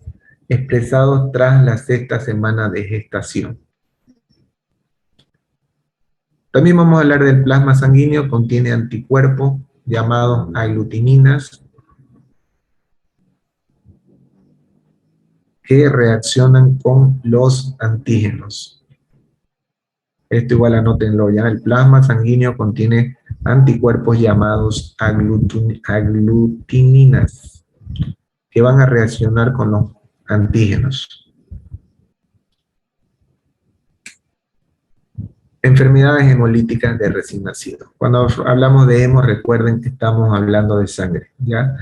Expresados tras la 6ª semana de gestación. También vamos a hablar del plasma sanguíneo, contiene anticuerpos llamados aglutininas que reaccionan con los antígenos. Esto igual anótenlo ya, el plasma sanguíneo contiene anticuerpos llamados aglutininas que van a reaccionar con los antígenos. Enfermedades hemolíticas de recién nacido. Cuando hablamos de hemo, recuerden que estamos hablando de sangre, ¿ya?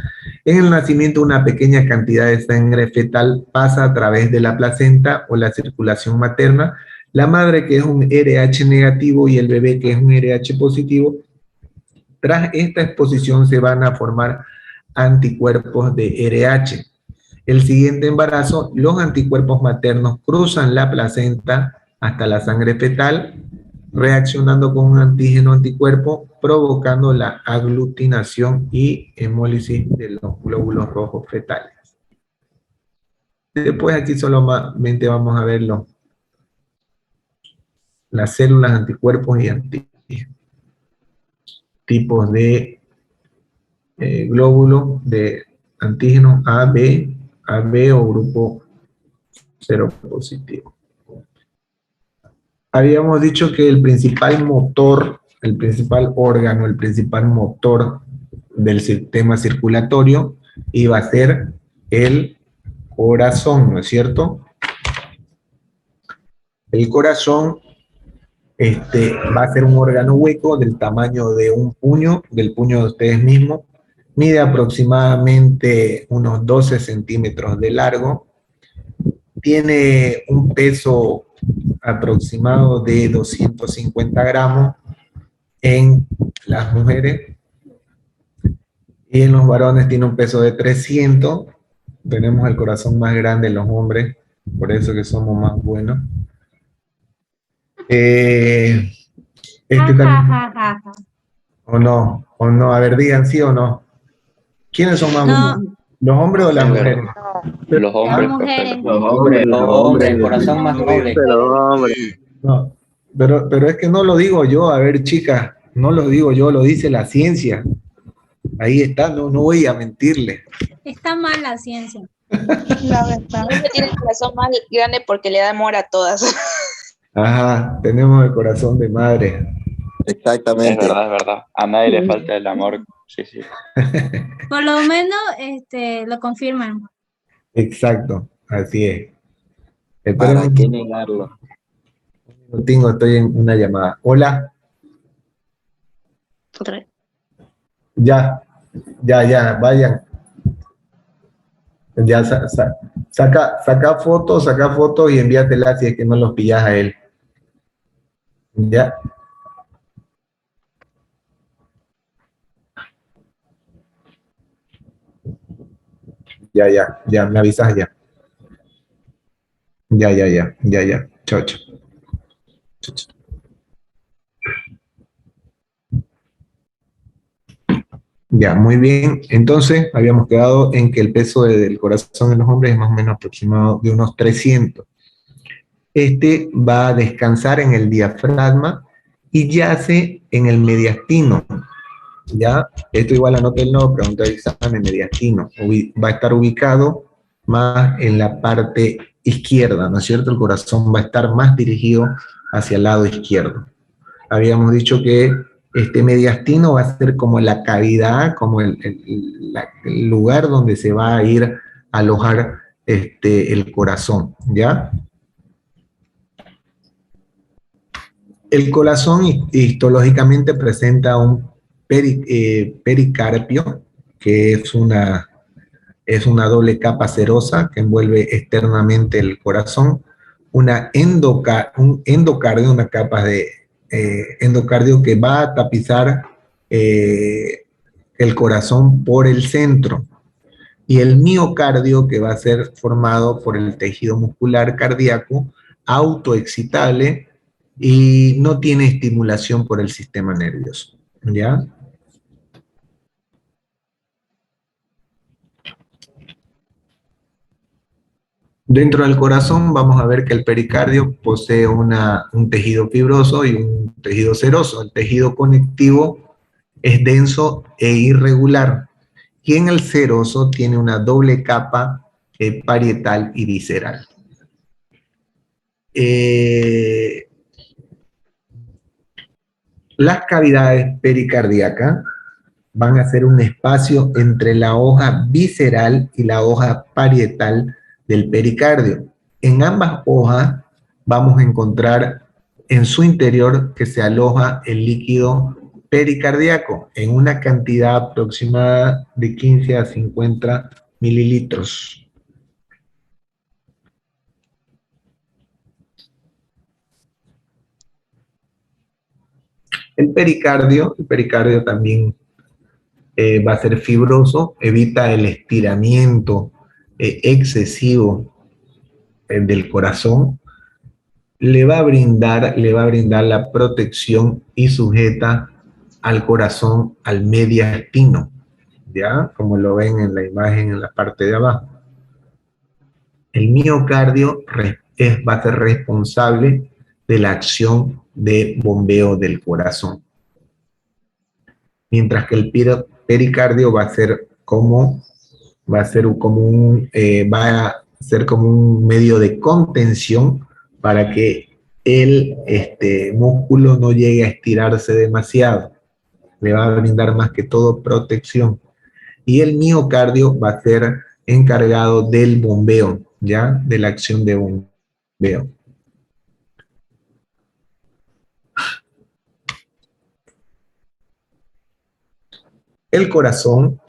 En el nacimiento, una pequeña cantidad de sangre fetal pasa a través de la placenta o la circulación materna. La madre, que es un RH negativo, y el bebé, que es un RH positivo. Tras esta exposición se van a formar anticuerpos de RH. El siguiente embarazo, los anticuerpos maternos cruzan la placenta hasta la sangre fetal, reaccionando con un antígeno anticuerpo, provocando la aglutinación y hemólisis de los glóbulos rojos fetales. Después aquí solamente vamos a ver las células, anticuerpos y antígenos. Tipos de glóbulos de antígenos AB o grupo cero positivo. Habíamos dicho que el principal motor, el principal órgano, el principal motor del sistema circulatorio iba a ser el corazón, ¿no es cierto? El corazón va a ser un órgano hueco del tamaño de un puño, del puño de ustedes mismos. Mide aproximadamente unos 12 centímetros de largo. Tiene un peso aproximado de 250 gramos en las mujeres, y en los varones tiene un peso de 300. Tenemos el corazón más grande en los hombres, por eso que somos más buenos. ¿O no? A ver, digan sí o no. ¿Quiénes son más buenos? ¿Los hombres o las mujeres? Los hombres. Los hombres, el corazón más noble. No, pero es que no lo digo yo, a ver, chicas, no lo digo yo, lo dice la ciencia. Ahí está, no voy a mentirle. Está mal la ciencia. La verdad. Uno tiene el corazón más grande porque le da amor a todas. Ajá, tenemos el corazón de madre. Exactamente. Es verdad. A nadie le falta el amor. Sí. Por lo menos lo confirman. Exacto, así es. ¿Para qué negarlo? Un minuto, estoy en una llamada. Hola. Otra vez. Ya, vayan. Ya, saca fotos y envíatelas si es que no los pillas a él. Ya. Ya, me avisas ya. Ya. Chao. Ya, muy bien. Entonces, habíamos quedado en que el peso del corazón en los hombres es más o menos aproximado de unos 300. Este va a descansar en el diafragma y yace en el mediastino. ¿Ya? Esto igual anótenlo, pregunta de examen, mediastino. Va a estar ubicado más en la parte izquierda, ¿no es cierto? El corazón va a estar más dirigido hacia el lado izquierdo. Habíamos dicho que este mediastino va a ser como la cavidad, como el lugar donde se va a ir a alojar el corazón, ¿ya? El corazón histológicamente presenta un pericarpio, que es una doble capa cerosa que envuelve externamente el corazón, un endocardio, una capa de endocardio que va a tapizar el corazón por el centro, y el miocardio, que va a ser formado por el tejido muscular cardíaco autoexcitable y no tiene estimulación por el sistema nervioso, ¿ya? Dentro del corazón vamos a ver que el pericardio posee un tejido fibroso y un tejido seroso. El tejido conectivo es denso e irregular, y en el seroso tiene una doble capa parietal y visceral. Las cavidades pericardíacas van a ser un espacio entre la hoja visceral y la hoja parietal del pericardio. En ambas hojas vamos a encontrar en su interior que se aloja el líquido pericardíaco en una cantidad aproximada de 15 a 50 mililitros. El pericardio también va a ser fibroso, evita el estiramiento excesivo del corazón, le va a brindar la protección y sujeta al corazón al mediastino, ¿ya? Como lo ven en la imagen en la parte de abajo. El miocardio va a ser responsable de la acción de bombeo del corazón, mientras que el pericardio va a ser como un medio de contención para que el músculo no llegue a estirarse demasiado. Le va a brindar más que todo protección. Y el miocardio va a ser encargado del bombeo, ¿ya? De la acción de bombeo. El corazón,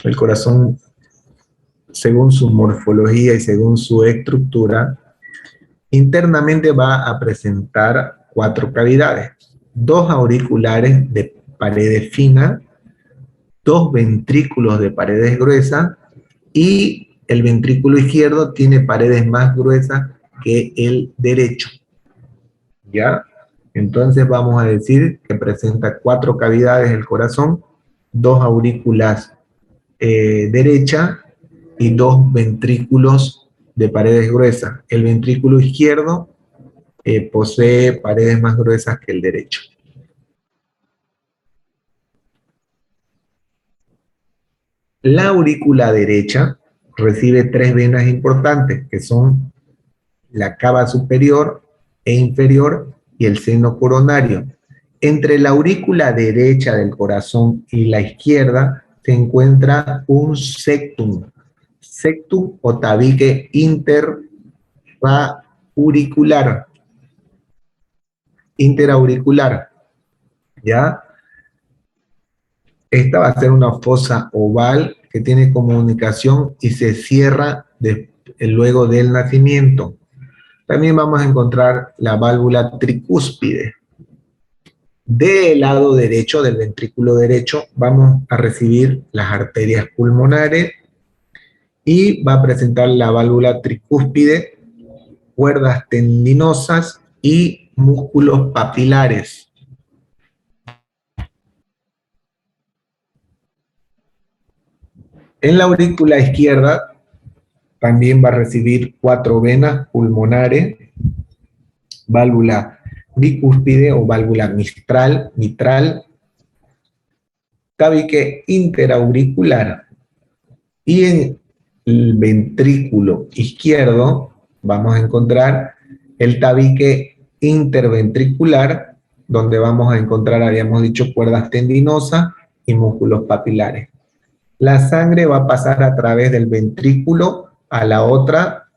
según su morfología y según su estructura, internamente va a presentar 4 cavidades: 2 auriculares de paredes finas, 2 ventrículos de paredes gruesas, y el ventrículo izquierdo tiene paredes más gruesas que el derecho, ¿ya? Entonces vamos a decir que presenta 4 cavidades el corazón, 2 aurículas derecha y 2 ventrículos de paredes gruesas. El ventrículo izquierdo posee paredes más gruesas que el derecho. La aurícula derecha recibe 3 venas importantes, que son la cava superior e inferior y el seno coronario. Entre la aurícula derecha del corazón y la izquierda se encuentra un septum o tabique interauricular, ¿ya? Esta va a ser una fosa oval que tiene comunicación y se cierra luego del nacimiento. También vamos a encontrar la válvula tricúspide. Del lado derecho, del ventrículo derecho, vamos a recibir las arterias pulmonares y va a presentar la válvula tricúspide, cuerdas tendinosas y músculos papilares. En la aurícula izquierda también va a recibir 4 venas pulmonares, válvula bicúspide o válvula mitral, tabique interauricular, y en el ventrículo izquierdo vamos a encontrar el tabique interventricular, donde vamos a encontrar, habíamos dicho, cuerdas tendinosas y músculos papilares. La sangre va a pasar a través del ventrículo a la otra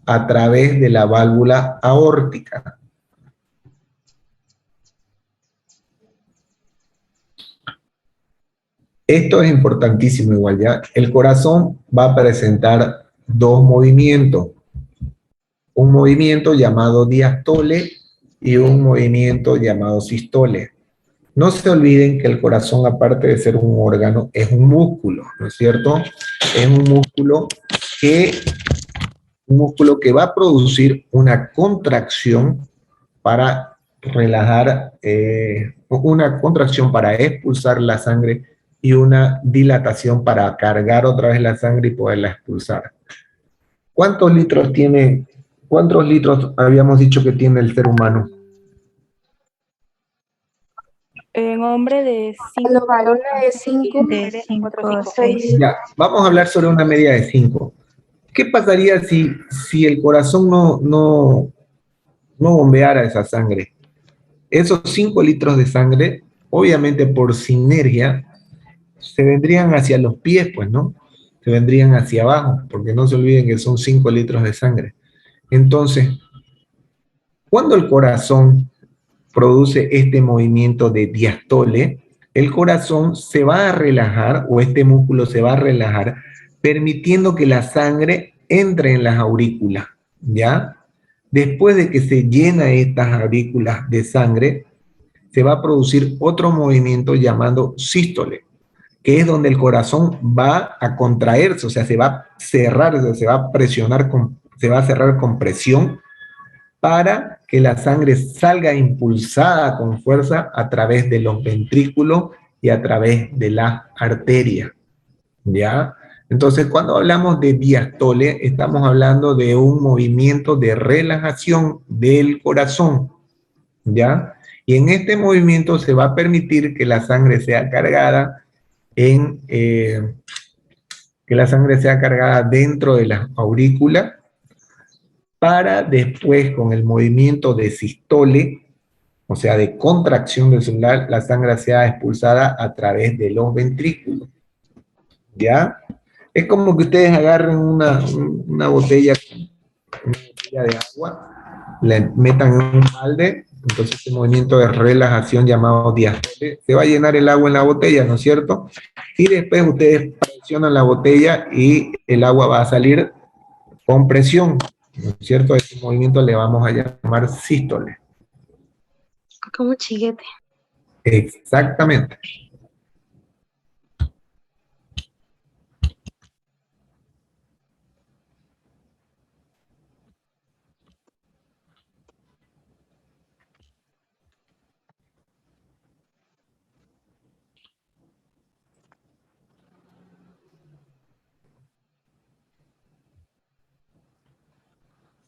a través de la válvula aórtica. Esto es importantísimo igual, ¿ya? El corazón va a presentar dos movimientos. Un movimiento llamado diastole y un movimiento llamado sistole. No se olviden que el corazón, aparte de ser un órgano, es un músculo, ¿no es cierto? Es un músculo que va a producir una contracción para relajar, una contracción para expulsar la sangre y una dilatación para cargar otra vez la sangre y poderla expulsar. ¿Cuántos litros habíamos dicho que tiene el ser humano? En hombre de 5. Los varones de 5. De 5, 6. Ya, vamos a hablar sobre una media de 5. ¿Qué pasaría si el corazón no bombeara esa sangre? Esos 5 litros de sangre, obviamente por sinergia, se vendrían hacia los pies, pues, ¿no? Se vendrían hacia abajo, porque no se olviden que son 5 litros de sangre. Entonces, cuando el corazón produce este movimiento de diastole, el corazón se va a relajar, o este músculo se va a relajar, permitiendo que la sangre entre en las aurículas, ¿ya? Después de que se llena estas aurículas de sangre, se va a producir otro movimiento llamado sístole, que es donde el corazón va a contraerse, o sea, se va a cerrar, o sea, se va a presionar, se va a cerrar con presión para que la sangre salga impulsada con fuerza a través de los ventrículos y a través de las arterias, ¿ya? Entonces, cuando hablamos de diastole, estamos hablando de un movimiento de relajación del corazón, ¿ya? Y en este movimiento se va a permitir que la sangre sea cargada dentro de las aurículas, para después, con el movimiento de sistole, o sea, de contracción del celular, la sangre sea expulsada a través de los ventrículos, ¿ya? Es como que ustedes agarren una botella de agua, la metan en un balde, entonces este movimiento de relajación llamado diastole, se va a llenar el agua en la botella, ¿no es cierto? Y después ustedes presionan la botella y el agua va a salir con presión, ¿no es cierto? Este movimiento le vamos a llamar sístole. Como chiguete. Exactamente.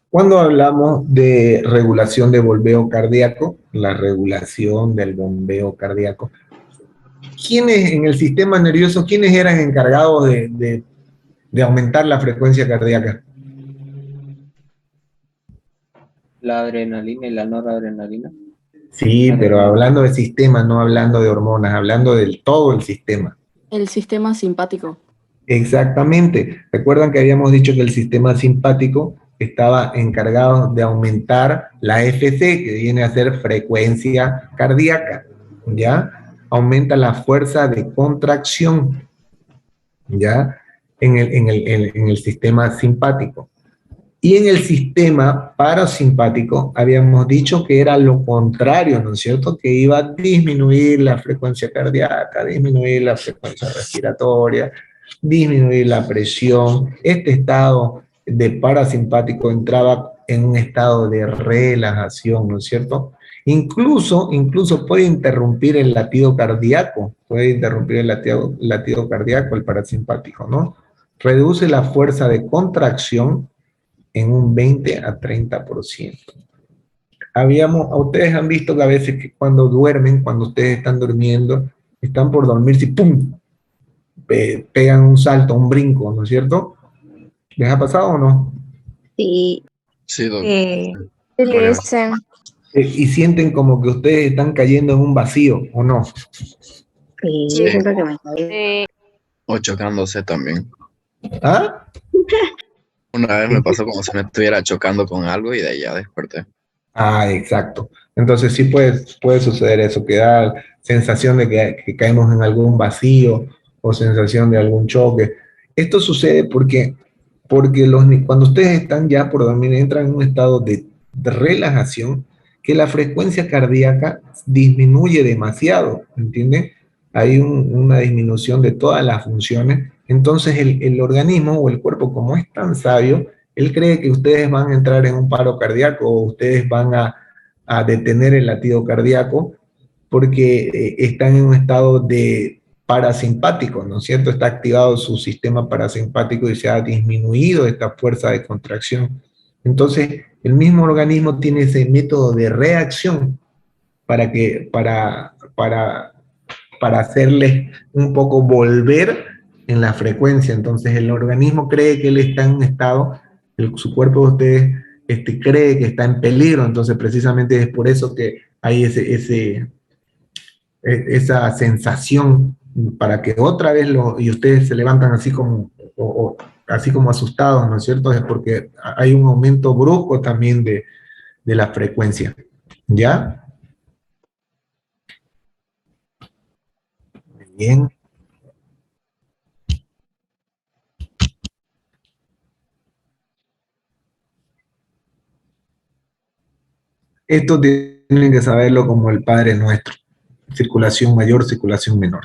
Cuando hablamos de regulación de bombeo cardíaco, la regulación del bombeo cardíaco, ¿quiénes en el sistema nervioso, quiénes eran encargados de aumentar la frecuencia cardíaca? La adrenalina y la noradrenalina. Sí, pero hablando de sistema, no hablando de hormonas, hablando del todo el sistema. El sistema simpático. Exactamente. Recuerdan que habíamos dicho que el sistema simpático estaba encargado de aumentar la FC, que viene a ser frecuencia cardíaca, ¿ya? Aumenta la fuerza de contracción, ¿ya? En el sistema simpático. Y en el sistema parasimpático habíamos dicho que era lo contrario, ¿no es cierto? Que iba a disminuir la frecuencia cardíaca, disminuir la frecuencia respiratoria, disminuir la presión. Este estado de parasimpático entraba en un estado de relajación, ¿no es cierto? Incluso puede interrumpir el latido cardíaco, latido cardíaco el parasimpático, ¿no? Reduce la fuerza de contracción en un 20 a 30%. Ustedes han visto que a veces que cuando duermen, cuando ustedes están durmiendo, están por dormirse y ¡pum! Pegan un salto, un brinco, ¿no es cierto? ¿Les ha pasado o no? Sí. Sí, Y sienten como que ustedes están cayendo en un vacío, ¿o no? Sí, Sí. siento que me caí. O chocándose también. ¿Ah? Una vez me pasó como si me estuviera chocando con algo y de ahí ya desperté. Ah, exacto. Entonces sí puede suceder eso, que da sensación de que caemos en algún vacío o sensación de algún choque. Esto sucede porque cuando ustedes están ya por dormir, entran en un estado de relajación, que la frecuencia cardíaca disminuye demasiado, ¿entienden? Hay una disminución de todas las funciones. Entonces el organismo o el cuerpo, como es tan sabio, él cree que ustedes van a entrar en un paro cardíaco o ustedes van a detener el latido cardíaco porque están en un estado de parasimpático, ¿no es cierto? Está activado su sistema parasimpático y se ha disminuido esta fuerza de contracción. Entonces, el mismo organismo tiene ese método de reacción para hacerles un poco volver en la frecuencia. Entonces, el organismo cree que él está en un estado, su cuerpo de ustedes cree que está en peligro. Entonces, precisamente es por eso que hay esa sensación para que otra vez y ustedes se levantan así como asustados, ¿no es cierto? Es porque hay un aumento brusco también de la frecuencia, ¿ya? Bien. Esto tienen que saberlo como el Padre Nuestro. Circulación mayor, circulación menor.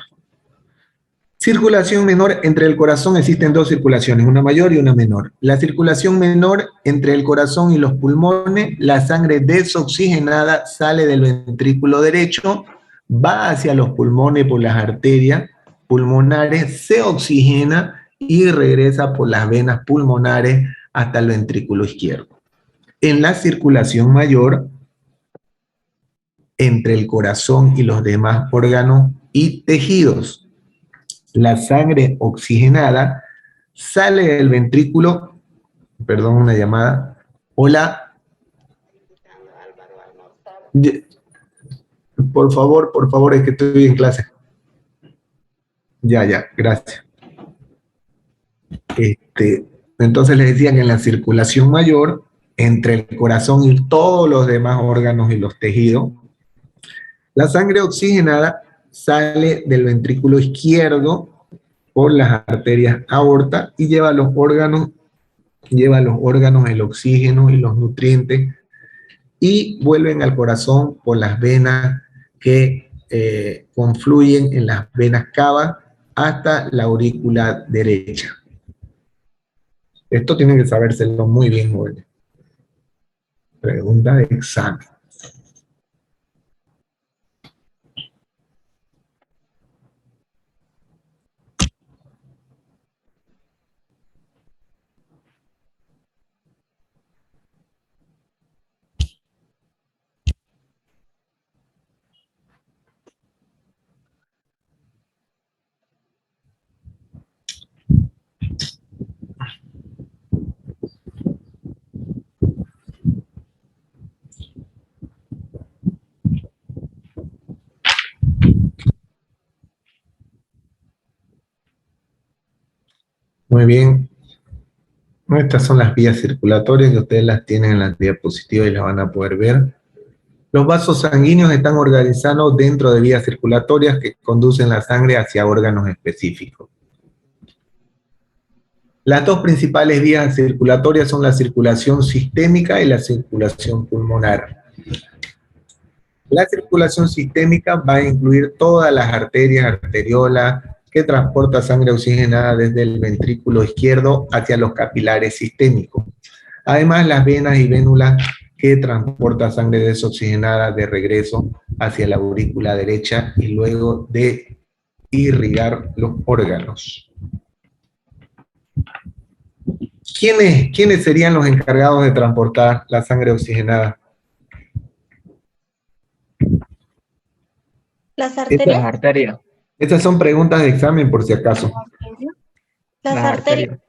Circulación menor, entre el corazón existen dos circulaciones, una mayor y una menor. La circulación menor entre el corazón y los pulmones, la sangre desoxigenada sale del ventrículo derecho, va hacia los pulmones por las arterias pulmonares, se oxigena y regresa por las venas pulmonares hasta el ventrículo izquierdo. En la circulación mayor, entre el corazón y los demás órganos y tejidos, la sangre oxigenada sale del ventrículo, perdón, una llamada. Hola. Por favor, es que estoy en clase. Ya, gracias. Entonces les decía que en la circulación mayor, entre el corazón y todos los demás órganos y los tejidos, la sangre oxigenada sale del ventrículo izquierdo por las arterias aorta y lleva a los órganos el oxígeno y los nutrientes y vuelven al corazón por las venas que confluyen en las venas cavas hasta la aurícula derecha. Esto tienen que sabérselo muy bien, jóvenes. Pregunta de examen. Muy bien. Estas son las vías circulatorias que ustedes las tienen en la diapositiva y las van a poder ver. Los vasos sanguíneos están organizados dentro de vías circulatorias que conducen la sangre hacia órganos específicos. Las dos principales vías circulatorias son la circulación sistémica y la circulación pulmonar. La circulación sistémica va a incluir todas las arterias, arteriolas, que transporta sangre oxigenada desde el ventrículo izquierdo hacia los capilares sistémicos. Además, las venas y vénulas que transporta sangre desoxigenada de regreso hacia la aurícula derecha y luego de irrigar los órganos. ¿Quiénes serían los encargados de transportar la sangre oxigenada? Las arterias. Estas son preguntas de examen por si acaso. Las arterias.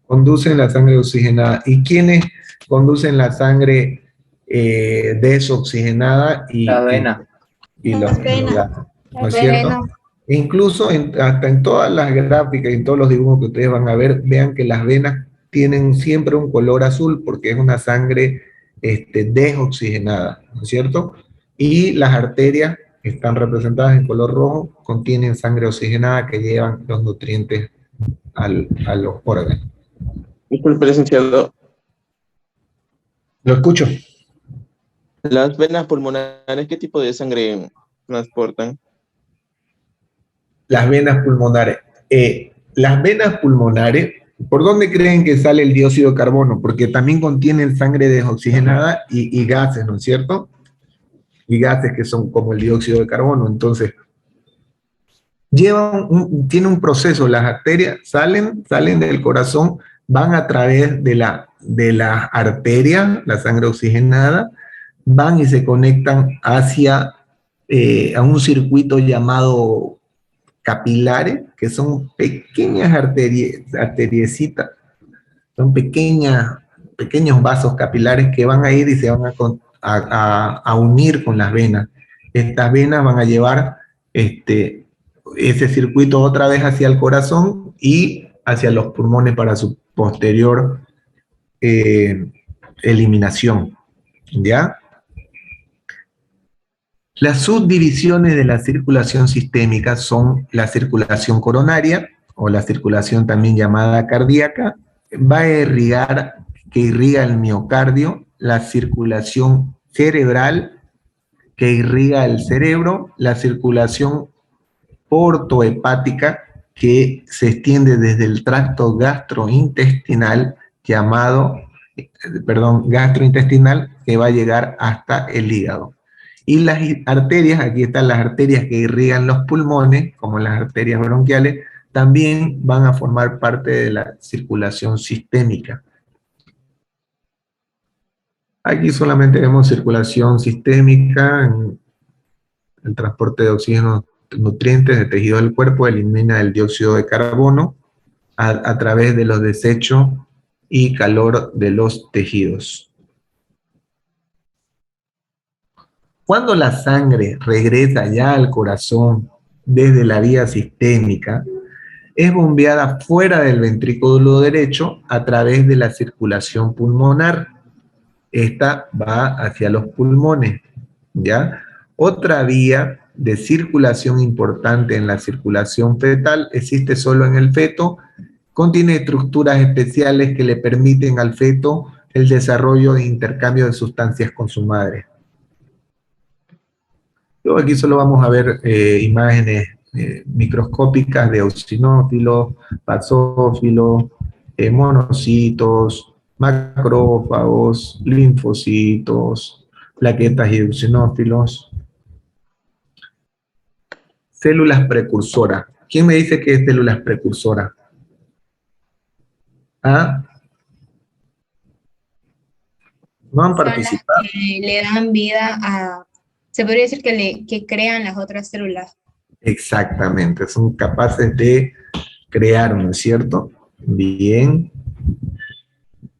Conducen la sangre oxigenada. ¿Y quiénes conducen la sangre desoxigenada? La vena. Las venas. ¿No es cierto? E incluso hasta en todas las gráficas y en todos los dibujos que ustedes van a ver, vean que las venas tienen siempre un color azul porque es una sangre desoxigenada, ¿no es cierto? Y las arterias están representadas en color rojo, contienen sangre oxigenada que llevan los nutrientes a los órganos. Disculpe, licenciado. Lo escucho. Las venas pulmonares, ¿qué tipo de sangre transportan? Las venas pulmonares. Las venas pulmonares, ¿por dónde creen que sale el dióxido de carbono? Porque también contienen sangre desoxigenada y gases, ¿no es cierto? Y gases que son como el dióxido de carbono. Entonces, tiene un proceso. Las arterias salen del corazón, van a través de la arteria, la sangre oxigenada, van y se conectan hacia a un circuito llamado capilares, que son pequeñas arteriecitas, son pequeños vasos capilares que van a ir y se van a unir con las venas. Estas venas van a llevar ese circuito otra vez hacia el corazón y hacia los pulmones para su posterior eliminación, ¿ya? Las subdivisiones de la circulación sistémica son la circulación coronaria, o la circulación también llamada cardíaca, que irriga el miocardio, la circulación cerebral, que irriga el cerebro, la circulación portohepática, que se extiende desde el tracto gastrointestinal, gastrointestinal, que va a llegar hasta el hígado. Y las arterias, aquí están las arterias que irrigan los pulmones, como las arterias bronquiales, también van a formar parte de la circulación sistémica. Aquí solamente vemos circulación sistémica, el transporte de oxígeno, nutrientes de tejido del cuerpo, elimina el dióxido de carbono a través de los desechos y calor de los tejidos. Cuando la sangre regresa ya al corazón desde la vía sistémica, es bombeada fuera del ventrículo derecho a través de la circulación pulmonar. Esta va hacia los pulmones, ¿ya? Otra vía de circulación importante en la circulación fetal existe solo en el feto, contiene estructuras especiales que le permiten al feto el desarrollo de intercambio de sustancias con su madre. Luego aquí solo vamos a ver imágenes microscópicas de eosinófilos, basófilos, monocitos, macrófagos, linfocitos, plaquetas y eosinófilos. Células precursoras. ¿Quién me dice qué es células precursoras? ¿Ah? No han participado. Las que le dan vida a... Se podría decir que crean las otras células. Exactamente, son capaces de crear, ¿no es cierto? Bien.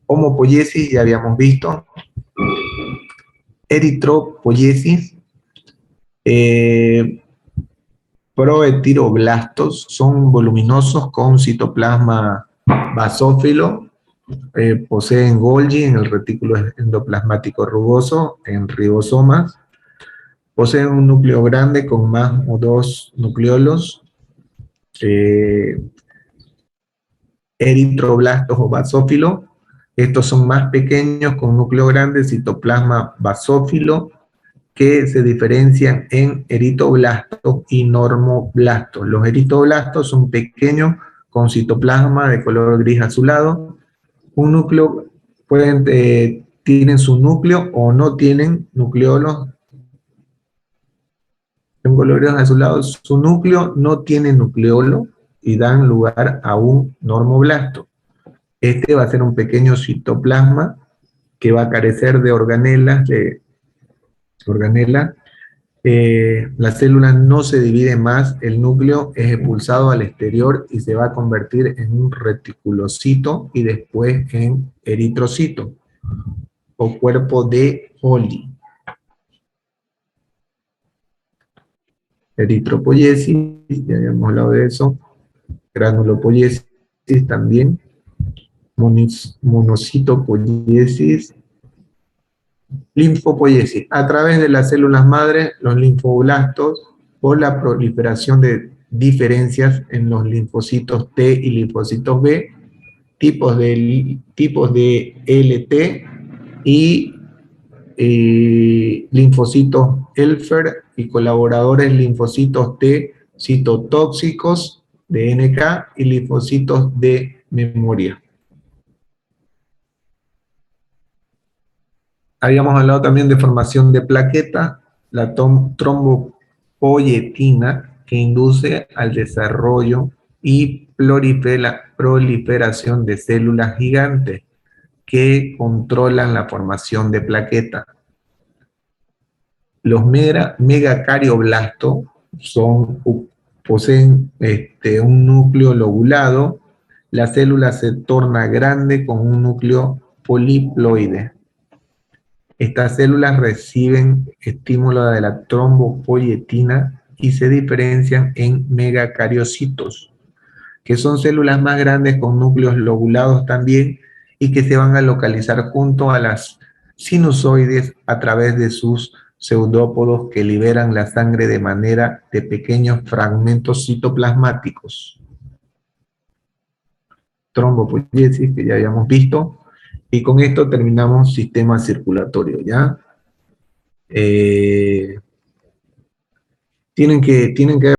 Homopoiesis, ya habíamos visto. Eritropoiesis. Proetiroblastos son voluminosos con citoplasma basófilo. Poseen Golgi en el retículo endoplasmático rugoso, en ribosomas. Poseen un núcleo grande con más o dos nucleolos. Eritroblastos o basófilos. Estos son más pequeños con núcleo grande, citoplasma basófilo, que se diferencian en eritoblastos y normoblastos. Los eritoblastos son pequeños con citoplasma de color gris azulado. Un núcleo, tienen su núcleo o no tienen nucleolos. En colores azulados, su núcleo no tiene nucleolo y dan lugar a un normoblasto. Este va a ser un pequeño citoplasma que va a carecer de organelas. La célula no se divide más, el núcleo es expulsado al exterior y se va a convertir en un reticulocito y después en eritrocito o cuerpo de Foley. Eritropoiesis, ya habíamos hablado de eso. Granulopoiesis también. Monocitopoiesis. Linfopoiesis. A través de las células madres, los linfoblastos, por la proliferación de diferencias en los linfocitos T y linfocitos B, tipos de LT y linfocitos Helfer y colaboradores linfocitos T citotóxicos de NK y linfocitos de memoria. Habíamos hablado también de formación de plaqueta, la trombopoietina, que induce al desarrollo y proliferación de células gigantes que controlan la formación de plaqueta. Los megacarioblastos poseen un núcleo lobulado. La célula se torna grande con un núcleo poliploide. Estas células reciben estímulo de la trombopoietina y se diferencian en megacariocitos, que son células más grandes con núcleos lobulados también y que se van a localizar junto a las sinusoides a través de sus pseudópodos que liberan la sangre de manera de pequeños fragmentos citoplasmáticos. Trombopoiesis, que ya habíamos visto. Y con esto terminamos sistema circulatorio, ¿ya? Tienen que